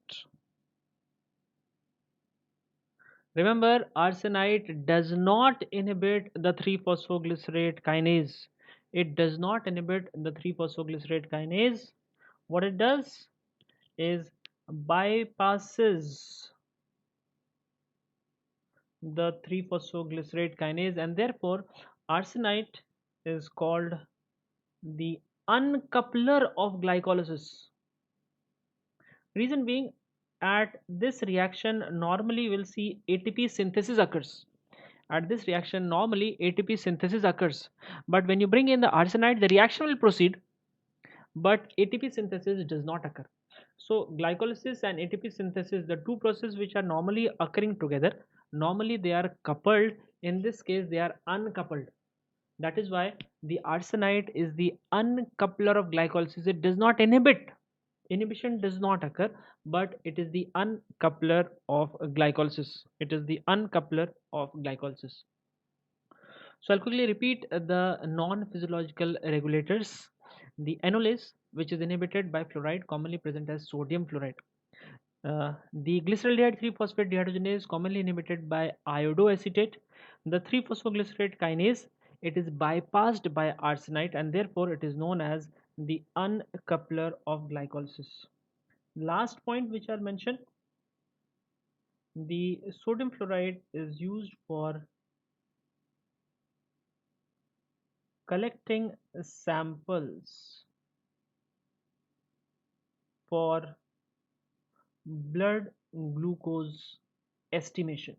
Remember, arsenite does not inhibit the 3-phosphoglycerate kinase. It does not inhibit the 3-phosphoglycerate kinase. What it does is bypasses the 3-phosphoglycerate kinase, and therefore arsenite is called the uncoupler of glycolysis. Reason being, at this reaction normally we'll see ATP synthesis occurs. At this reaction normally ATP synthesis occurs, but when you bring in the arsenite, the reaction will proceed, but ATP synthesis does not occur. So glycolysis and ATP synthesis, the two processes which are normally occurring together, normally they are coupled. In this case they are uncoupled. That is why the arsenite is the uncoupler of glycolysis. It does not inhibit. Inhibition does not occur, but it is the uncoupler of glycolysis. It is the uncoupler of glycolysis. So I'll quickly repeat the non-physiological regulators. The enolase, which is inhibited by fluoride, commonly present as sodium fluoride. The glyceraldehyde 3-phosphate dehydrogenase, commonly inhibited by iodoacetate. The 3-phosphoglycerate kinase, it is bypassed by arsenite, and therefore it is known as the uncoupler of glycolysis. Last point which I'll mention, the sodium fluoride is used for collecting samples for blood glucose estimation.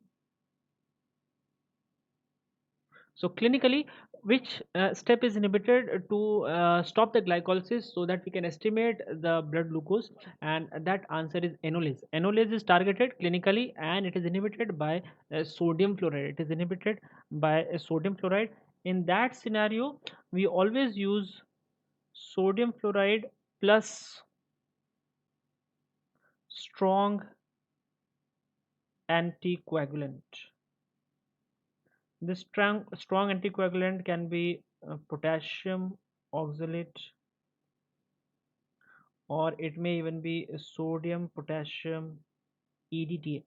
So clinically, which step is inhibited to stop the glycolysis so that we can estimate the blood glucose, and that answer is enolase. Enolase is targeted clinically and it is inhibited by sodium fluoride. It is inhibited by sodium fluoride. In that scenario, we always use sodium fluoride plus strong anticoagulant. This strong anticoagulant can be potassium oxalate, or it may even be sodium potassium EDTA.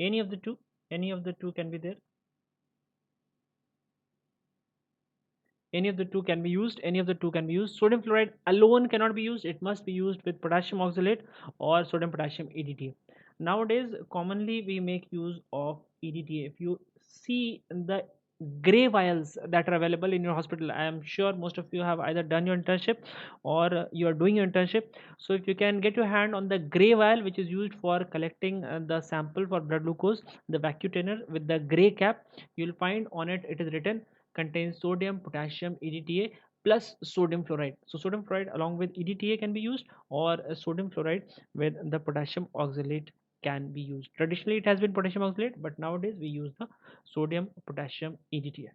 Any of the two, can be there. Any of the two can be used. Sodium fluoride alone cannot be used. It must be used with potassium oxalate or sodium potassium EDTA. Nowadays commonly we make use of EDTA. If you see the gray vials that are available in your hospital. I am sure most of you have either done your internship or you are doing your internship. So if you can get your hand on the gray vial, which is used for collecting the sample for blood glucose, the vacuum with the gray cap, you'll find on it, it is written contains sodium, potassium, EDTA plus sodium fluoride. So sodium fluoride along with EDTA can be used, or sodium fluoride with the potassium oxalate can be used. Traditionally it has been potassium oxalate, but nowadays we use the sodium potassium EDTA.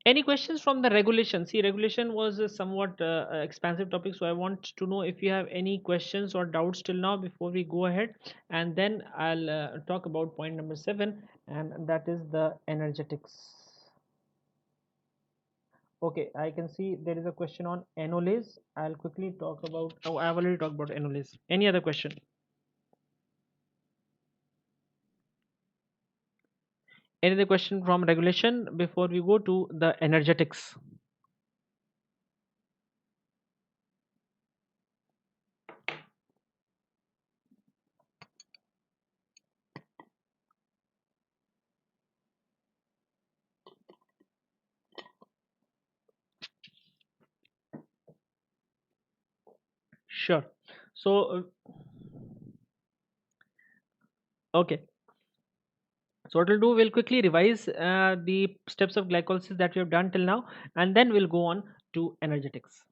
Any questions from the regulation? See, regulation was a somewhat expansive topic, so I want to know if you have any questions or doubts till now before we go ahead, and then I'll talk about point number 7, and that is the energetics. Okay, I can see there is a question on enolase. I'll quickly talk about. Oh, I've already talked about enolase. Any other question? Any other question from regulation before we go to the energetics? Sure. So, okay. So what we'll do, we'll quickly revise the steps of glycolysis that we have done till now, and then we'll go on to energetics.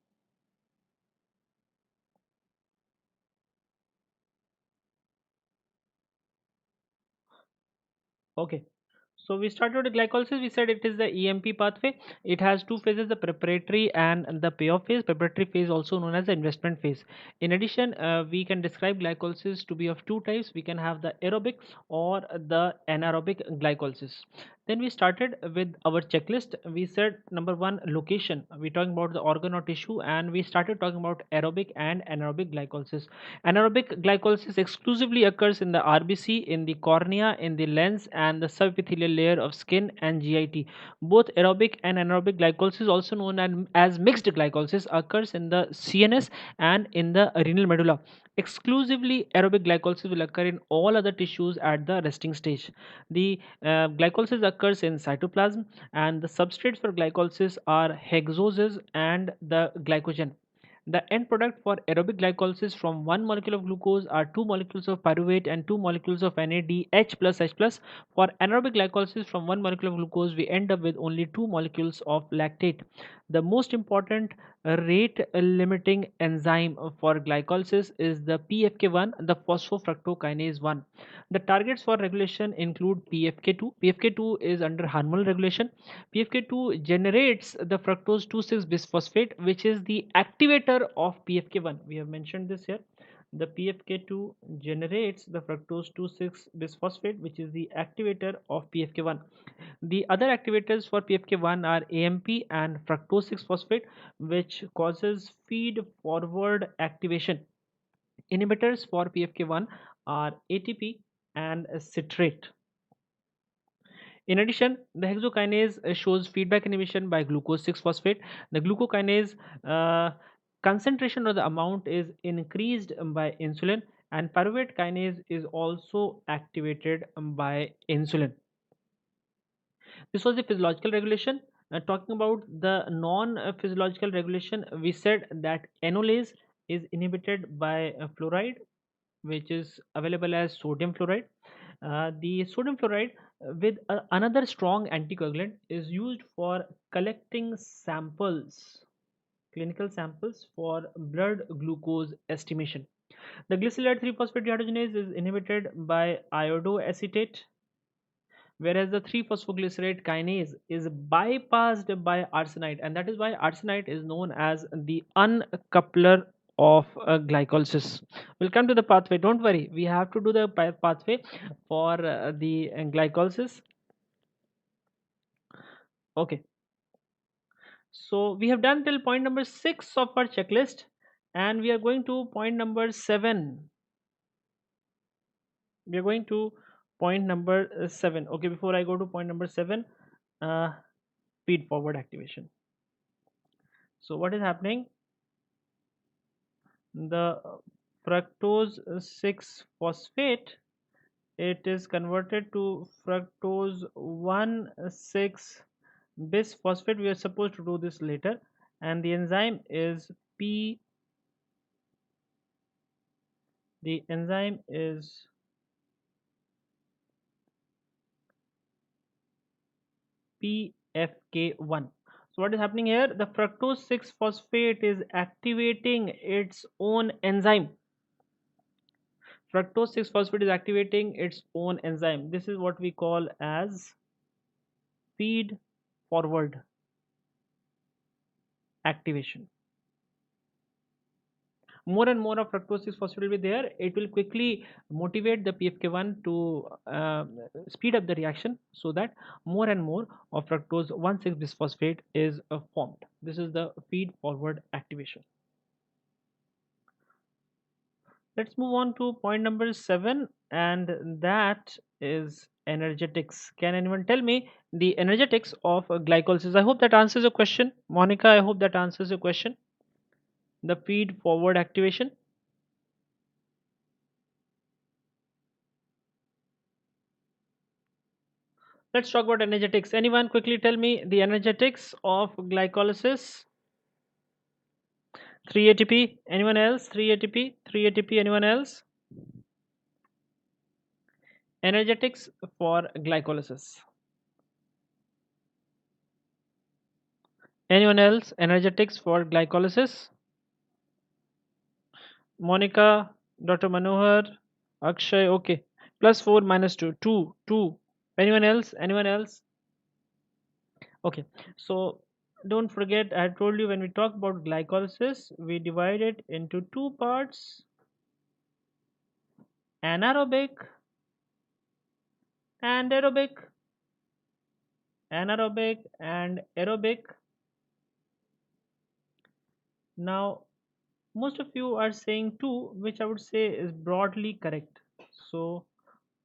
Okay. So we started with glycolysis. We said it is the EMP pathway. It has two phases: the preparatory and the payoff phase. Preparatory phase, also known as the investment phase. In addition, we can describe glycolysis to be of two types. We can have the aerobic or the anaerobic glycolysis. Then we started with our checklist. We said number one, location. We talking about the organ or tissue, and we started talking about aerobic and anaerobic glycolysis. Anaerobic glycolysis exclusively occurs in the RBC, in the cornea, in the lens, and the subepithelial layer of skin and GIT. Both aerobic and anaerobic glycolysis, also known as mixed glycolysis, occurs in the CNS and in the renal medulla. Exclusively aerobic glycolysis will occur in all other tissues at the resting stage. The glycolysis occurs in cytoplasm, and the substrates for glycolysis are hexoses and the glycogen. The end product for aerobic glycolysis from one molecule of glucose are two molecules of pyruvate and two molecules of NADH plus H plus. For anaerobic glycolysis from one molecule of glucose, we end up with only two molecules of lactate. The most important rate limiting enzyme for glycolysis is the PFK1, the phosphofructokinase 1. The targets for regulation include PFK2. PFK2 is under hormonal regulation. PFK2 generates the fructose 2,6 bisphosphate, which is the activator of PFK1. We have mentioned this here. The PFK2 generates the fructose 2,6 bisphosphate, which is the activator of PFK1. The other activators for PFK1 are AMP and fructose 6 phosphate, which causes feed forward activation. Inhibitors for PFK1 are ATP and citrate. In addition, the hexokinase shows feedback inhibition by glucose 6 phosphate. The glucokinase concentration or the amount is increased by insulin, and pyruvate kinase is also activated by insulin. This was the physiological regulation. Talking about the non-physiological regulation, we said that enolase is inhibited by fluoride, which is available as sodium fluoride. The sodium fluoride with another strong anticoagulant is used for collecting samples, clinical samples for blood glucose estimation. The glyceride 3-phosphate dehydrogenase is inhibited by iodoacetate, whereas the 3-phosphoglycerate kinase is bypassed by arsenite, and that is why arsenite is known as the uncoupler of glycolysis. We'll come to the pathway, don't worry, we have to do the pathway for the glycolysis. Okay, so we have done till point number 6 of our checklist, and we are going to point number 7. We are going to point number 7. Okay, before I go to point number 7, uh, feed forward activation. So what is happening? The fructose 6 phosphate it is converted to fructose 1,6 bisphosphate. We are supposed to do this later, and the enzyme is P. The enzyme is PFK1. So what is happening here? The fructose 6 phosphate is activating its own enzyme. Fructose 6 phosphate is activating its own enzyme. This is what we call as feed forward activation. More and more of fructose 6 phosphate will be there. It will quickly motivate the PFK1 to speed up the reaction, so that more and more of fructose 1,6 bisphosphate is formed. This is the feed forward activation. Let's move on to point number 7, and that is energetics. Can anyone tell me the energetics of glycolysis? I hope that answers your question. Monica, I hope that answers your question. The feed forward activation. Let's talk about energetics. Anyone quickly tell me the energetics of glycolysis? 3 ATP. Anyone else? 3 ATP. 3 ATP. Anyone else? Energetics for glycolysis. Anyone else? Energetics for glycolysis? Monica, Dr. Manohar, Akshay. Okay. Plus 4 minus 2. 2. 2. Anyone else? Anyone else? Okay. So don't forget, I told you when we talk about glycolysis, we divide it into two parts: anaerobic and aerobic. Anaerobic and aerobic. Now, most of you are saying 2, which I would say is broadly correct. So,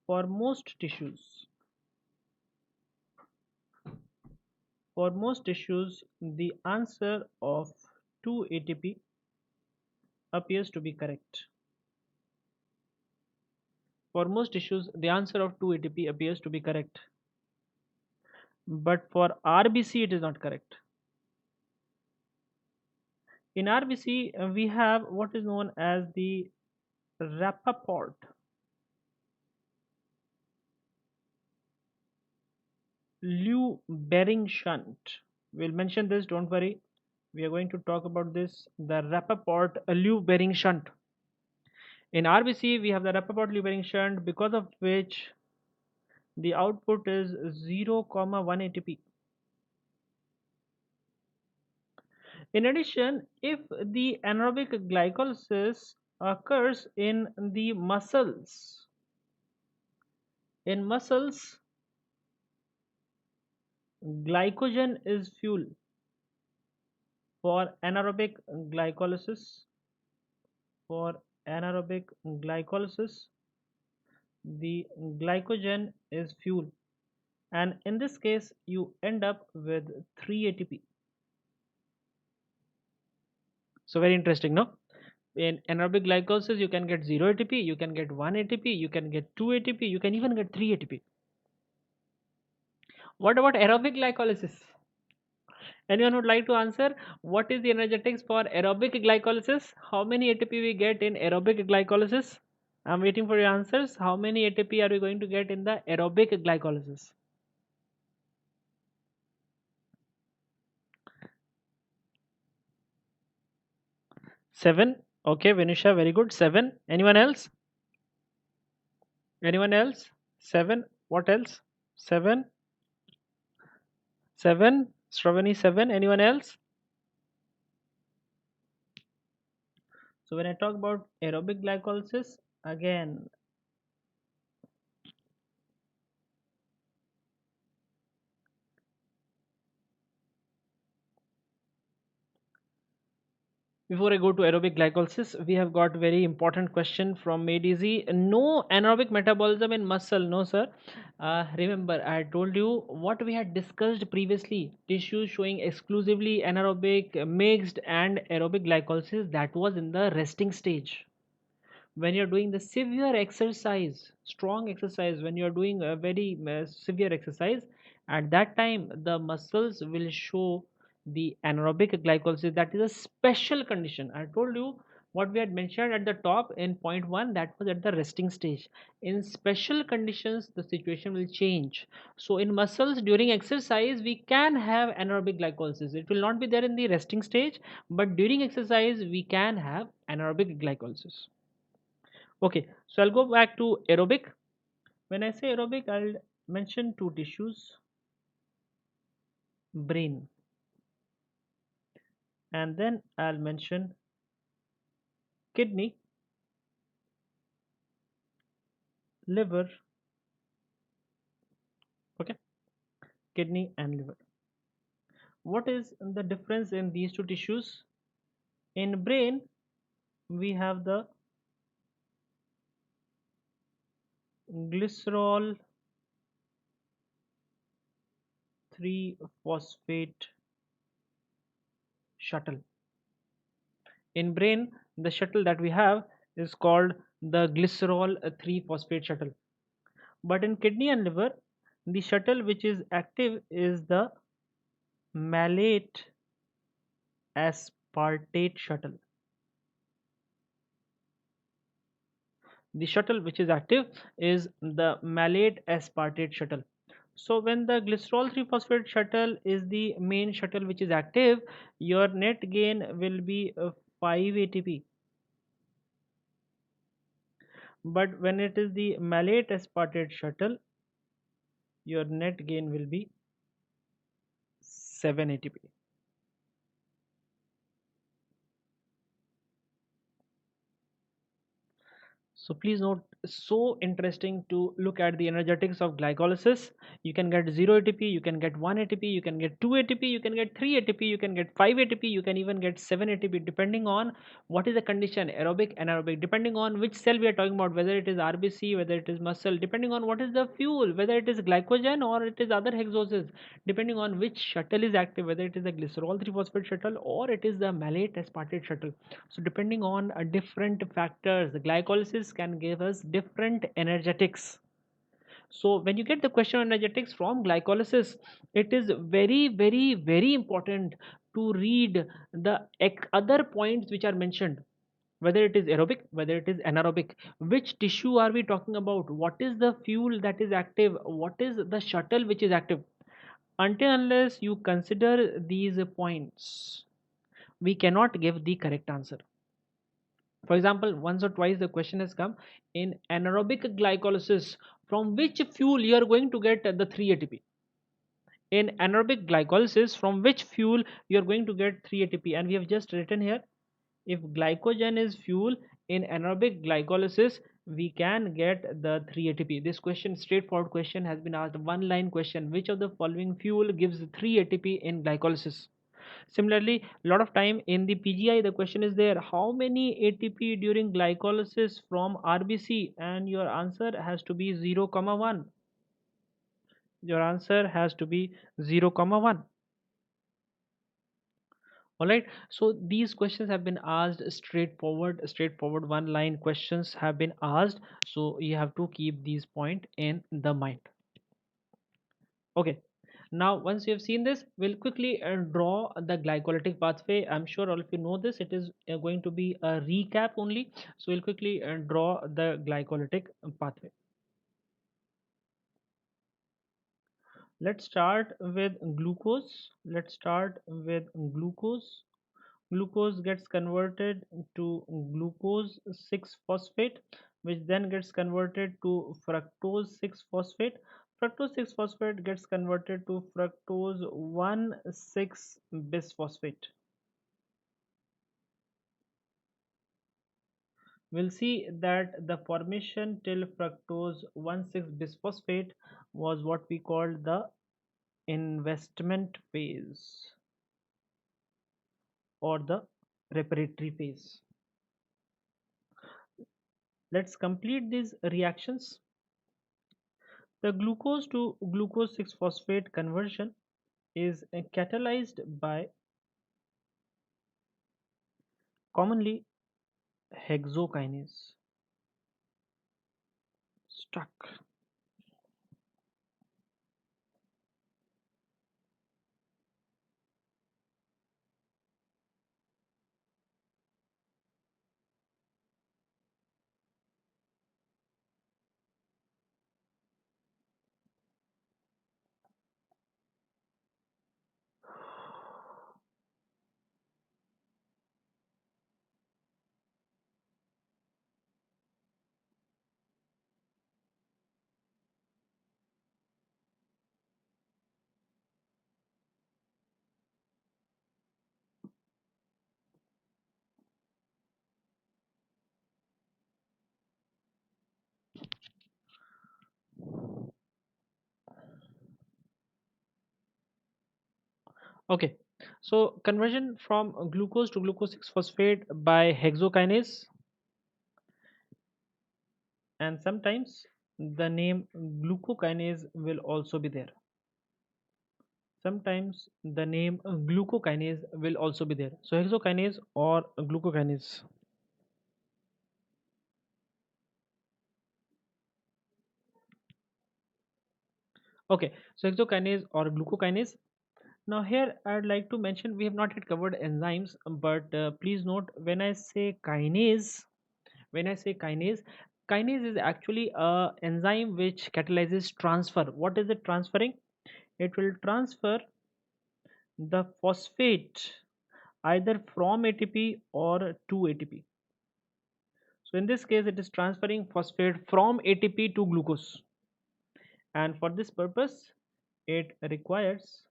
for most tissues, the answer of 2 ATP appears to be correct. For most tissues, the answer of 2 ATP appears to be correct. But for RBC, it is not correct. In RBC, we have what is known as the Rappaport Lou bearing shunt. We'll mention this, don't worry. We are going to talk about this, the Rappaport Lou bearing shunt. In RBC, we have the Rappaport Lou bearing shunt, because of which the output is 0,1 ATP. In addition, if the anaerobic glycolysis occurs in the muscles, glycogen is fuel for anaerobic glycolysis. For anaerobic glycolysis, the glycogen is fuel, and in this case you end up with 3 ATP. So very interesting, no? In anaerobic glycolysis you can get 0 ATP, you can get 1 ATP, you can get 2 ATP, you can even get 3 ATP. What about aerobic glycolysis? Anyone would like to answer? What is the energetics for aerobic glycolysis? How many ATP we get in aerobic glycolysis? I'm waiting for your answers. How many ATP are we going to get in the aerobic glycolysis? 7. Okay, Venisha, very good. 7. Anyone else? Anyone else? 7. What else? 7. 7. Strawberry 7. Anyone else? So when I talk about aerobic glycolysis, again, before I go to aerobic glycolysis, we have got very important question from Made Easy. No anaerobic metabolism in muscle, no sir. Remember, I told you what we had discussed previously: tissues showing exclusively anaerobic, mixed, and aerobic glycolysis. That was in the resting stage. when you're doing the severe exercise, strong exercise, when you're doing a very severe exercise, at that time the muscles will show the anaerobic glycolysis. That is a special condition. I told you what we had mentioned at the top in point 1, that was at the resting stage. In special conditions the situation will change. So in muscles during exercise we can have anaerobic glycolysis. It will not be there in the resting stage, but during exercise we can have anaerobic glycolysis. Okay, so I'll go back to aerobic. When I say aerobic, I'll mention two tissues, brain, and then I'll mention kidney, liver. Okay, kidney and liver. What is the difference in these two tissues? In brain, we have the glycerol 3 phosphate shuttle. In brain, the shuttle that we have is called the glycerol 3 phosphate shuttle. But in kidney and liver, the shuttle which is active is the malate aspartate shuttle. The shuttle which is active is the malate aspartate shuttle. So when the glycerol 3 phosphate shuttle is the main shuttle which is active, your net gain will be 5 ATP. But when it is the malate aspartate shuttle, your net gain will be 7 ATP. So please note, so interesting to look at the energetics of glycolysis. You can get 0 ATP, you can get 1 ATP, you can get 2 ATP, you can get 3 ATP, you can get 5 ATP, you can even get 7 ATP depending on what is the condition, aerobic, anaerobic, depending on which cell we are talking about, whether it is RBC, whether it is muscle, depending on what is the fuel, whether it is glycogen or it is other hexoses, depending on which shuttle is active, whether it is the glycerol 3 phosphate shuttle or it is the malate aspartate shuttle. So depending on different factors, the glycolysis can give us different energetics. So when you get the question on energetics from glycolysis, it is very, very, very important to read the other points which are mentioned, whether it is aerobic, whether it is anaerobic, which tissue are we talking about, what is the fuel that is active, what is the shuttle which is active. Until unless you consider these points, we cannot give the correct answer. For example, once or twice the question has come, in anaerobic glycolysis, from which fuel you are going to get the 3 ATP? In anaerobic glycolysis, from which fuel you are going to get 3 ATP? And we have just written here, if glycogen is fuel in anaerobic glycolysis, we can get the 3 ATP. This question, straightforward question, has been asked, one line question, which of the following fuel gives 3 ATP in glycolysis? Similarly, a lot of time in the PGI the question is there, how many ATP during glycolysis from RBC, and your answer has to be 0, 1. Your answer has to be 0, 1. Alright, so these questions have been asked straightforward one line questions have been asked, so you have to keep these point in the mind. Okay, now once you have seen this, we'll quickly draw the glycolytic pathway. I'm sure all of you know this, it is going to be a recap only, so we'll quickly draw the glycolytic pathway. Let's start with glucose. Glucose gets converted to glucose 6 phosphate, which then gets converted to fructose 6 phosphate. Fructose 6 phosphate gets converted to fructose 1,6 bisphosphate. We'll see that the formation till fructose 1,6 bisphosphate was what we called the investment phase or the preparatory phase. Let's complete these reactions. The glucose to glucose 6 phosphate conversion is catalyzed by commonly hexokinase. stuck. Okay, so conversion from glucose to glucose 6 phosphate by hexokinase, and sometimes the name glucokinase will also be there. Sometimes the name glucokinase will also be there. So hexokinase or glucokinase. Okay, so hexokinase or glucokinase. Now here I'd like to mention we have not yet covered enzymes, but please note when I say kinase, kinase is actually a enzyme which catalyzes transfer. What is it transferring? It will transfer the phosphate either from ATP or to ATP. So in this case, it is transferring phosphate from ATP to glucose, and for this purpose, it requires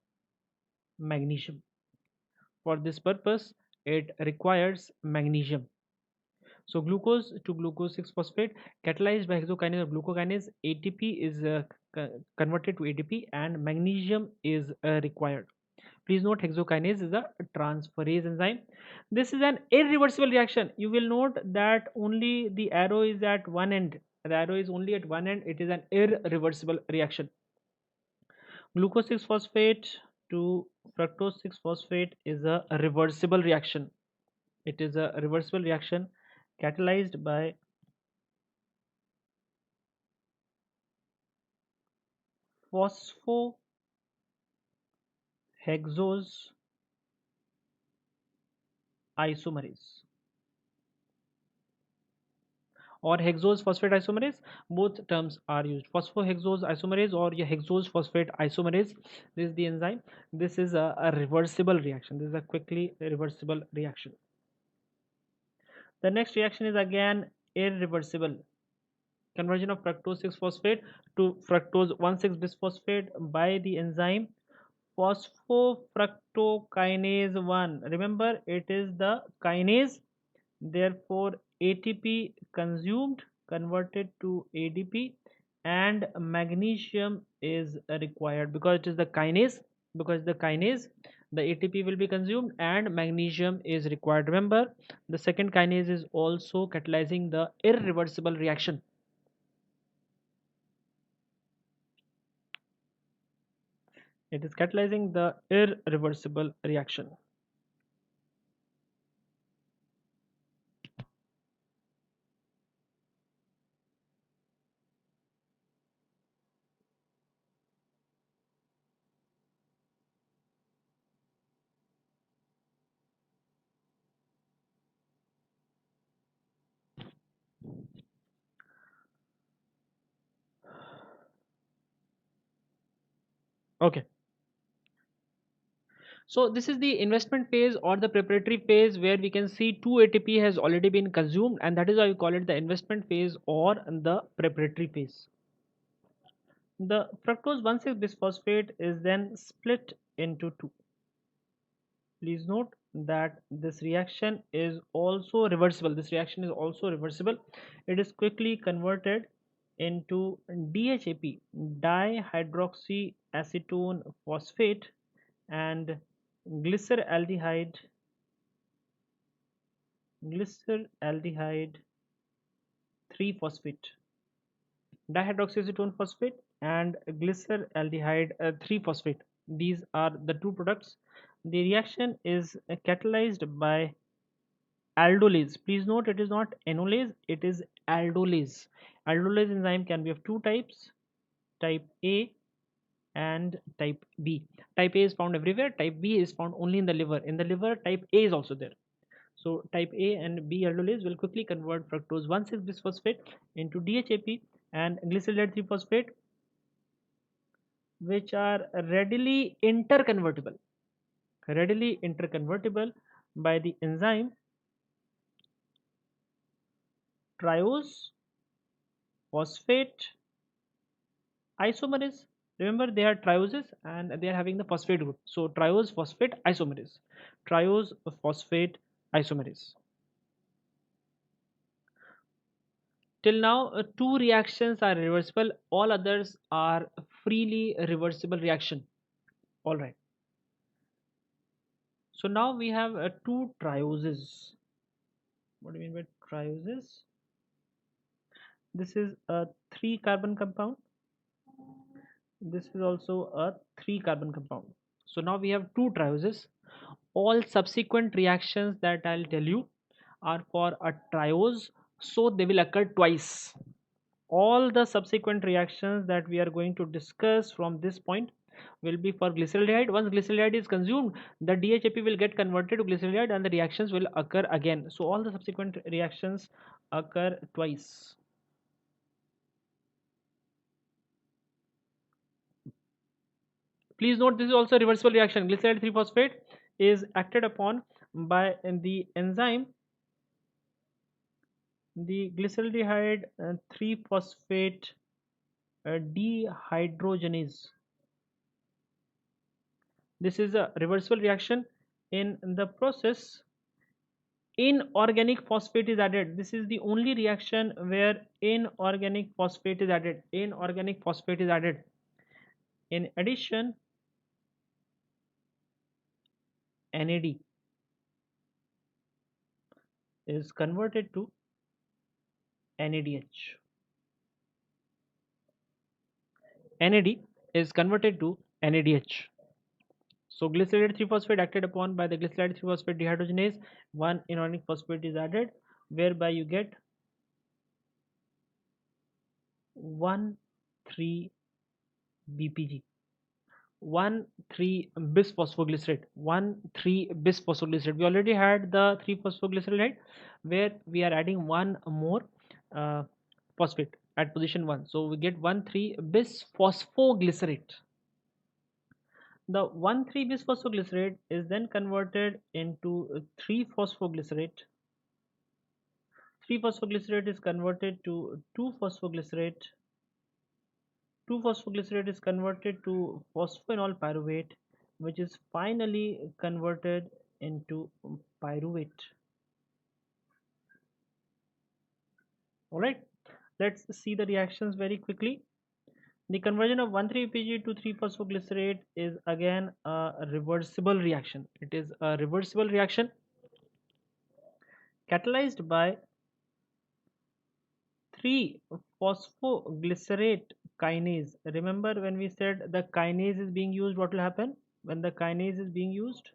magnesium. For this purpose, it requires magnesium. So glucose to glucose 6 phosphate catalyzed by hexokinase or glucokinase, ATP is converted to ATP and magnesium is required. Please note hexokinase is a transferase enzyme. This is an irreversible reaction. You will note that only the arrow is at one end. The arrow is only at one end. It is an irreversible reaction. Glucose 6 phosphate to fructose 6 phosphate is a reversible reaction. It is a reversible reaction catalyzed by phosphohexose isomerase or hexose phosphate isomerase. Both terms are used, phosphohexose isomerase or hexose phosphate isomerase. This is the enzyme. This is a reversible reaction. This is a quickly reversible reaction. The next reaction is again irreversible. Conversion of fructose 6 phosphate to fructose 1,6 bisphosphate by the enzyme phosphofructokinase 1. Remember, it is the kinase. Therefore ATP consumed converted to ADP and magnesium is required because it is the kinase. Because the kinase, the ATP will be consumed and magnesium is required. Remember, the second kinase is also catalyzing the irreversible reaction. It is catalyzing the irreversible reaction. Okay, so this is the investment phase or the preparatory phase where we can see 2 ATP has already been consumed, and that is why we call it the investment phase or the preparatory phase. The fructose 1,6 bisphosphate is then split into two. Please note that this reaction is also reversible. This reaction is also reversible. It is quickly converted into DHAP, dihydroxyacetone phosphate, and glyceraldehyde glyceraldehyde 3 phosphate, dihydroxyacetone phosphate and glyceraldehyde 3 phosphate. These are the two products. The reaction is catalyzed by aldolase. Please note, it is not enolase, it is aldolase. Aldolase enzyme can be of two types, type A and type B. Type A is found everywhere, type B is found only in the liver. In the liver, type A is also there. So type A and B aldolase will quickly convert fructose 1,6-bisphosphate into DHAP and glycerolide 3-phosphate, which are readily interconvertible by the enzyme triose phosphate isomerase. Remember, they are trioses and they are having the phosphate group. So triose phosphate isomerase. Triose phosphate isomerase. Till now, two reactions are reversible. All others are freely reversible reaction. All right. So now we have two trioses. What do you mean by trioses? This is a 3-carbon compound. This is also a 3-carbon compound. So now we have two trioses. All subsequent reactions that I'll tell you are for a triose, so they will occur twice. All the subsequent reactions that we are going to discuss from this point will be for glyceraldehyde. Once glyceraldehyde is consumed, the DHAP will get converted to glyceraldehyde and the reactions will occur again. So all the subsequent reactions occur twice. Please note, this is also a reversible reaction. Glyceride 3-phosphate is acted upon by the enzyme, the glyceraldehyde 3-phosphate dehydrogenase. This is a reversible reaction. In the process, inorganic phosphate is added. This is the only reaction where inorganic phosphate is added. Inorganic phosphate is added. In addition, NAD is converted to NADH. NAD is converted to NADH. So glyceride 3-phosphate acted upon by the glyceride 3-phosphate dehydrogenase, one inorganic phosphate is added, whereby you get 1,3-BPG. 1,3-bisphosphoglycerate. 1,3-bisphosphoglycerate. We already had the 3-phosphoglycerate where we are adding one more phosphate at position 1. So we get 1,3-bisphosphoglycerate. The 1,3-bisphosphoglycerate is then converted into 3-phosphoglycerate. 3-phosphoglycerate is converted to 2-phosphoglycerate. 2-phosphoglycerate is converted to phosphoenol pyruvate, which is finally converted into pyruvate. Alright, let's see the reactions very quickly. The conversion of 1,3-PG to 3-phosphoglycerate is again a reversible reaction. It is a reversible reaction catalyzed by 3-phosphoglycerate kinase. Remember, when we said the kinase is being used, what will happen? When the kinase is being used,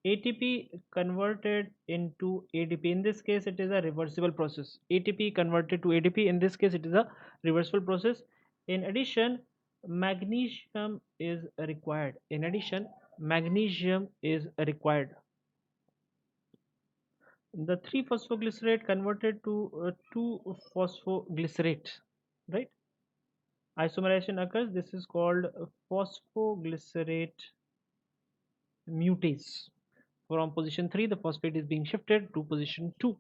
ATP converted into ADP. In this case, it is a reversible process. ATP converted to ADP. In this case, it is a reversible process. In addition, magnesium is required. The 3-phosphoglycerate converted to 2-phosphoglycerate, right? Isomerization occurs. This is called phosphoglycerate mutase. From position 3, the phosphate is being shifted to position 2.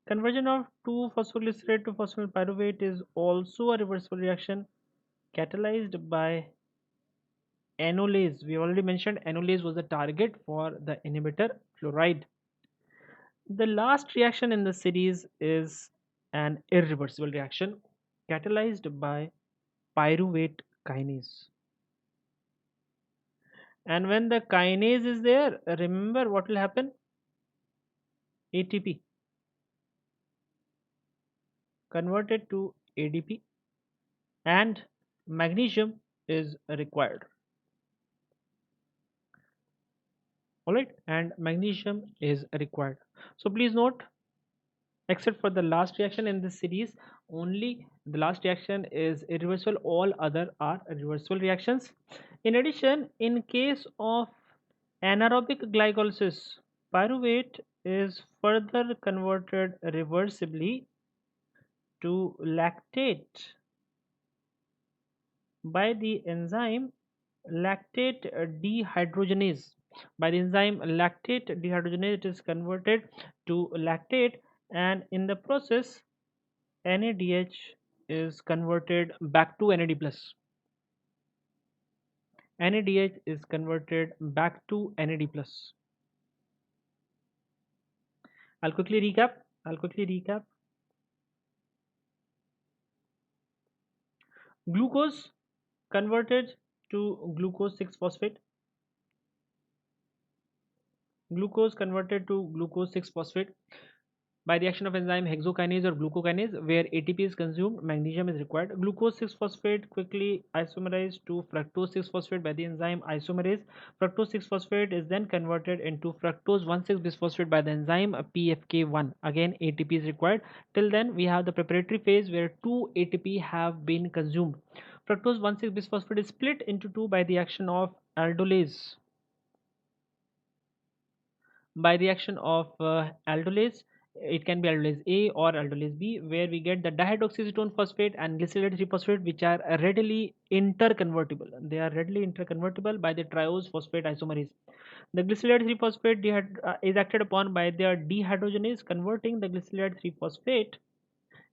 Conversion of 2-phosphoglycerate to phosphoryl pyruvate is also a reversible reaction catalyzed by enolase. We already mentioned enolase was the target for the inhibitor fluoride. The last reaction in the series is an irreversible reaction catalyzed by pyruvate kinase. And when the kinase is there, remember what will happen? ATP converted to ADP and magnesium is required. Alright, and magnesium is required. So please note, except for the last reaction in this series. Only the last reaction is irreversible, all other are reversible reactions. In addition, in case of anaerobic glycolysis, pyruvate is further converted reversibly to lactate by the enzyme lactate dehydrogenase. By the enzyme lactate dehydrogenase, it is converted to lactate, and in the process, NADH is converted back to NAD plus. NADH is converted back to NAD plus. I'll quickly recap. I'll quickly recap. Glucose converted to glucose 6 phosphate. Glucose converted to glucose 6 phosphate by the action of enzyme hexokinase or glucokinase, where ATP is consumed, magnesium is required. Glucose 6 phosphate quickly isomerized to fructose 6 phosphate by the enzyme isomerase. Fructose 6 phosphate is then converted into fructose 1,6 bisphosphate by the enzyme PFK1. Again, ATP is required. Till then, we have the preparatory phase where 2 ATP have been consumed. Fructose 1,6 bisphosphate is split into 2 by the action of aldolase. By the action of aldolase, it can be aldolase A or aldolase B, where we get the dihydroxyacetone phosphate and glycerate 3 phosphate, which are readily interconvertible. They are readily interconvertible by the triose phosphate isomerase. The glycerate 3 phosphate is acted upon by the dehydrogenase, converting the glycerate 3 phosphate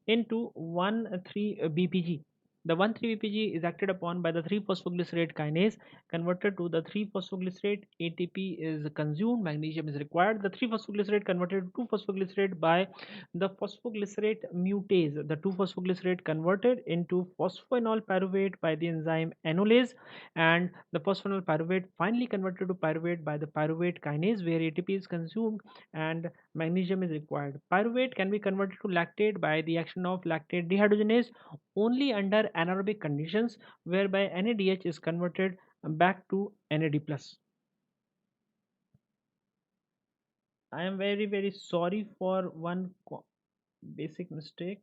into 1,3-BPG. The 1,3-BPG is acted upon by the 3-phosphoglycerate kinase, converted to the 3-phosphoglycerate. ATP is consumed, magnesium is required. The 3-phosphoglycerate converted to 2-phosphoglycerate by the phosphoglycerate mutase. The 2-phosphoglycerate converted into phosphoenol pyruvate by the enzyme enolase, and the phosphoenol pyruvate finally converted to pyruvate by the pyruvate kinase, where ATP is consumed and magnesium is required. Pyruvate can be converted to lactate by the action of lactate dehydrogenase only under anaerobic conditions, whereby NADH is converted back to NAD+. I am very sorry for one basic mistake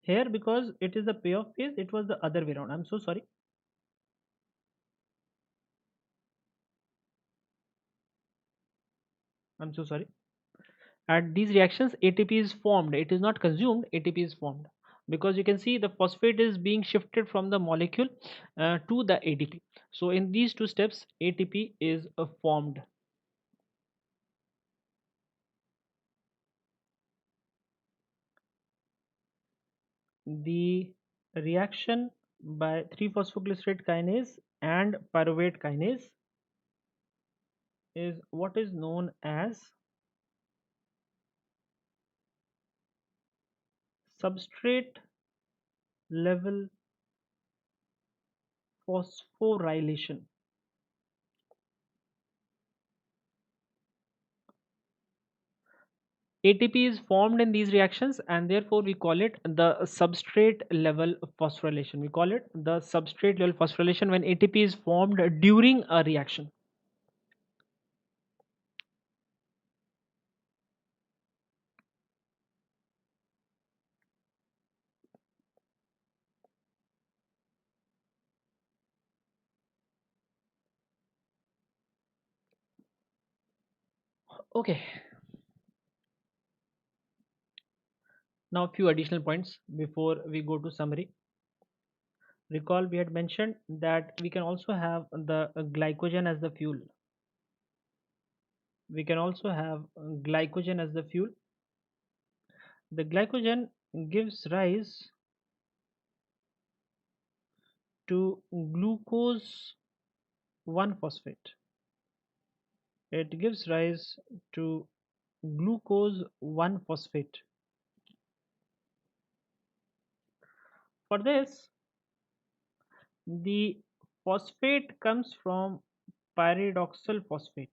here, because it is the payoff phase, it was the other way around. I'm so sorry. I'm so sorry. At these reactions, ATP is formed. It is not consumed, ATP is formed, because you can see the phosphate is being shifted from the molecule to the ATP. So in these two steps, ATP is formed. The reaction by 3-phosphoglycerate kinase and pyruvate kinase is what is known as substrate level phosphorylation. ATP is formed in these reactions, and therefore we call it the substrate level phosphorylation. We call it the substrate level phosphorylation when ATP is formed during a reaction. Okay, now a few additional points before we go to summary. Recall we had mentioned that we can also have the glycogen as the fuel. We can also have glycogen as the fuel. The glycogen gives rise to glucose 1 phosphate. It gives rise to glucose 1 phosphate. For this, the phosphate comes from pyridoxal phosphate.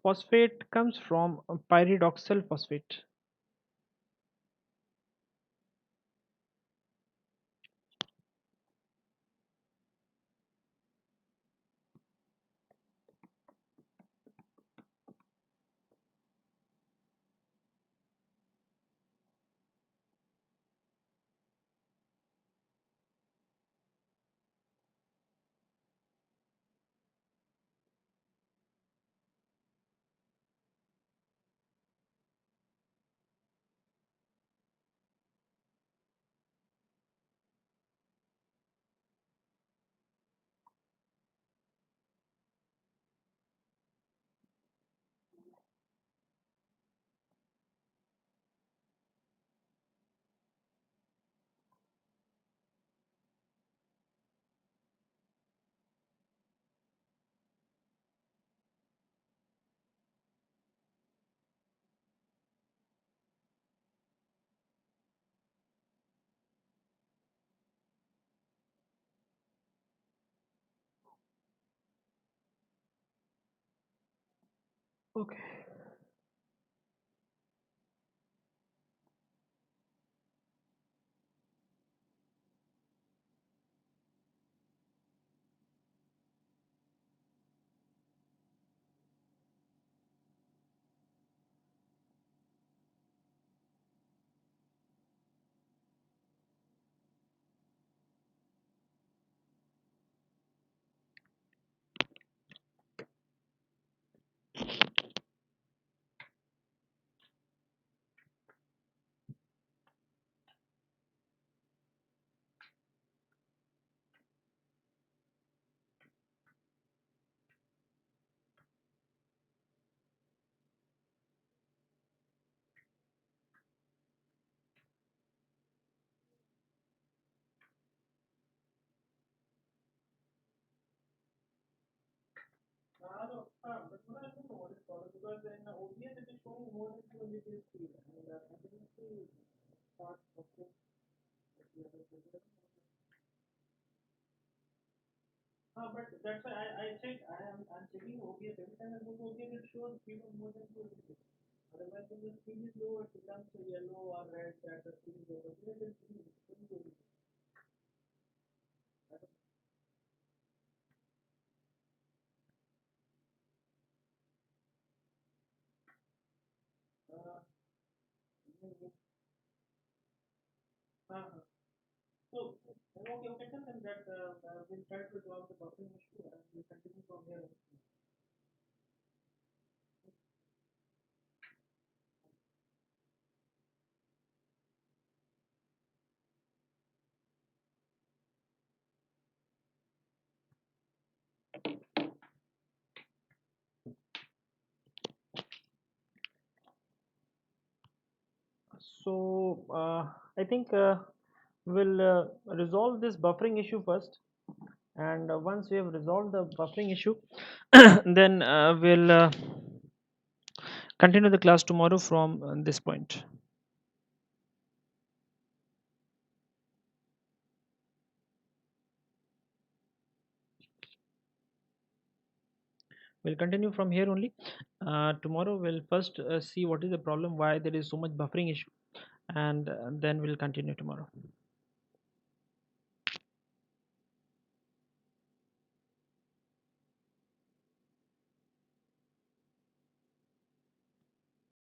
Phosphate comes from pyridoxal phosphate. Okay. No, but what I don't know what is problem because in OBS it is showing more than 200 speed and continuously start something that we have to do. But that's why I check. I'm checking OBS every time I go to OBS it shows speed of more than 200. Otherwise, when the speed is low, it becomes yellow or red that the speed is over. Here it is showing good. Uh, uh, so, okay, sir, then that we'll try to resolve the buffering issue and we'll continue from here. So, I think we'll resolve this buffering issue first, and once we have resolved the buffering issue, then we'll continue the class tomorrow from this point. We'll continue from here only. Tomorrow we'll first see what is the problem, why there is so much buffering issue, and then we'll continue tomorrow.